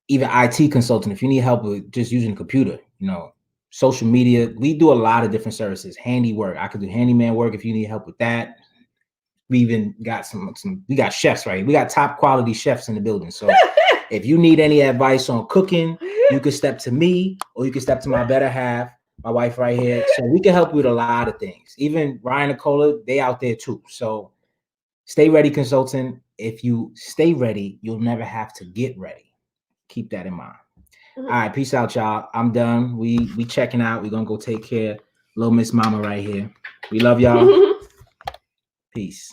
Even IT consulting, if you need help with just using a computer, social media, we do a lot of different services. Handiwork, I could do handyman work if you need help with that. We even got we got chefs, right? We got top quality chefs in the building. So if you need any advice on cooking, you can step to me, or you can step to my better half, my wife right here. So we can help you with a lot of things. Even Ryan and Nicola, they out there too. So Stay Ready Consulting. If you stay ready, you'll never have to get ready. Keep that in mind. All right, peace out, y'all. I'm done. We checking out. We're gonna go take care of little Miss Mama right here. We love y'all. Peace.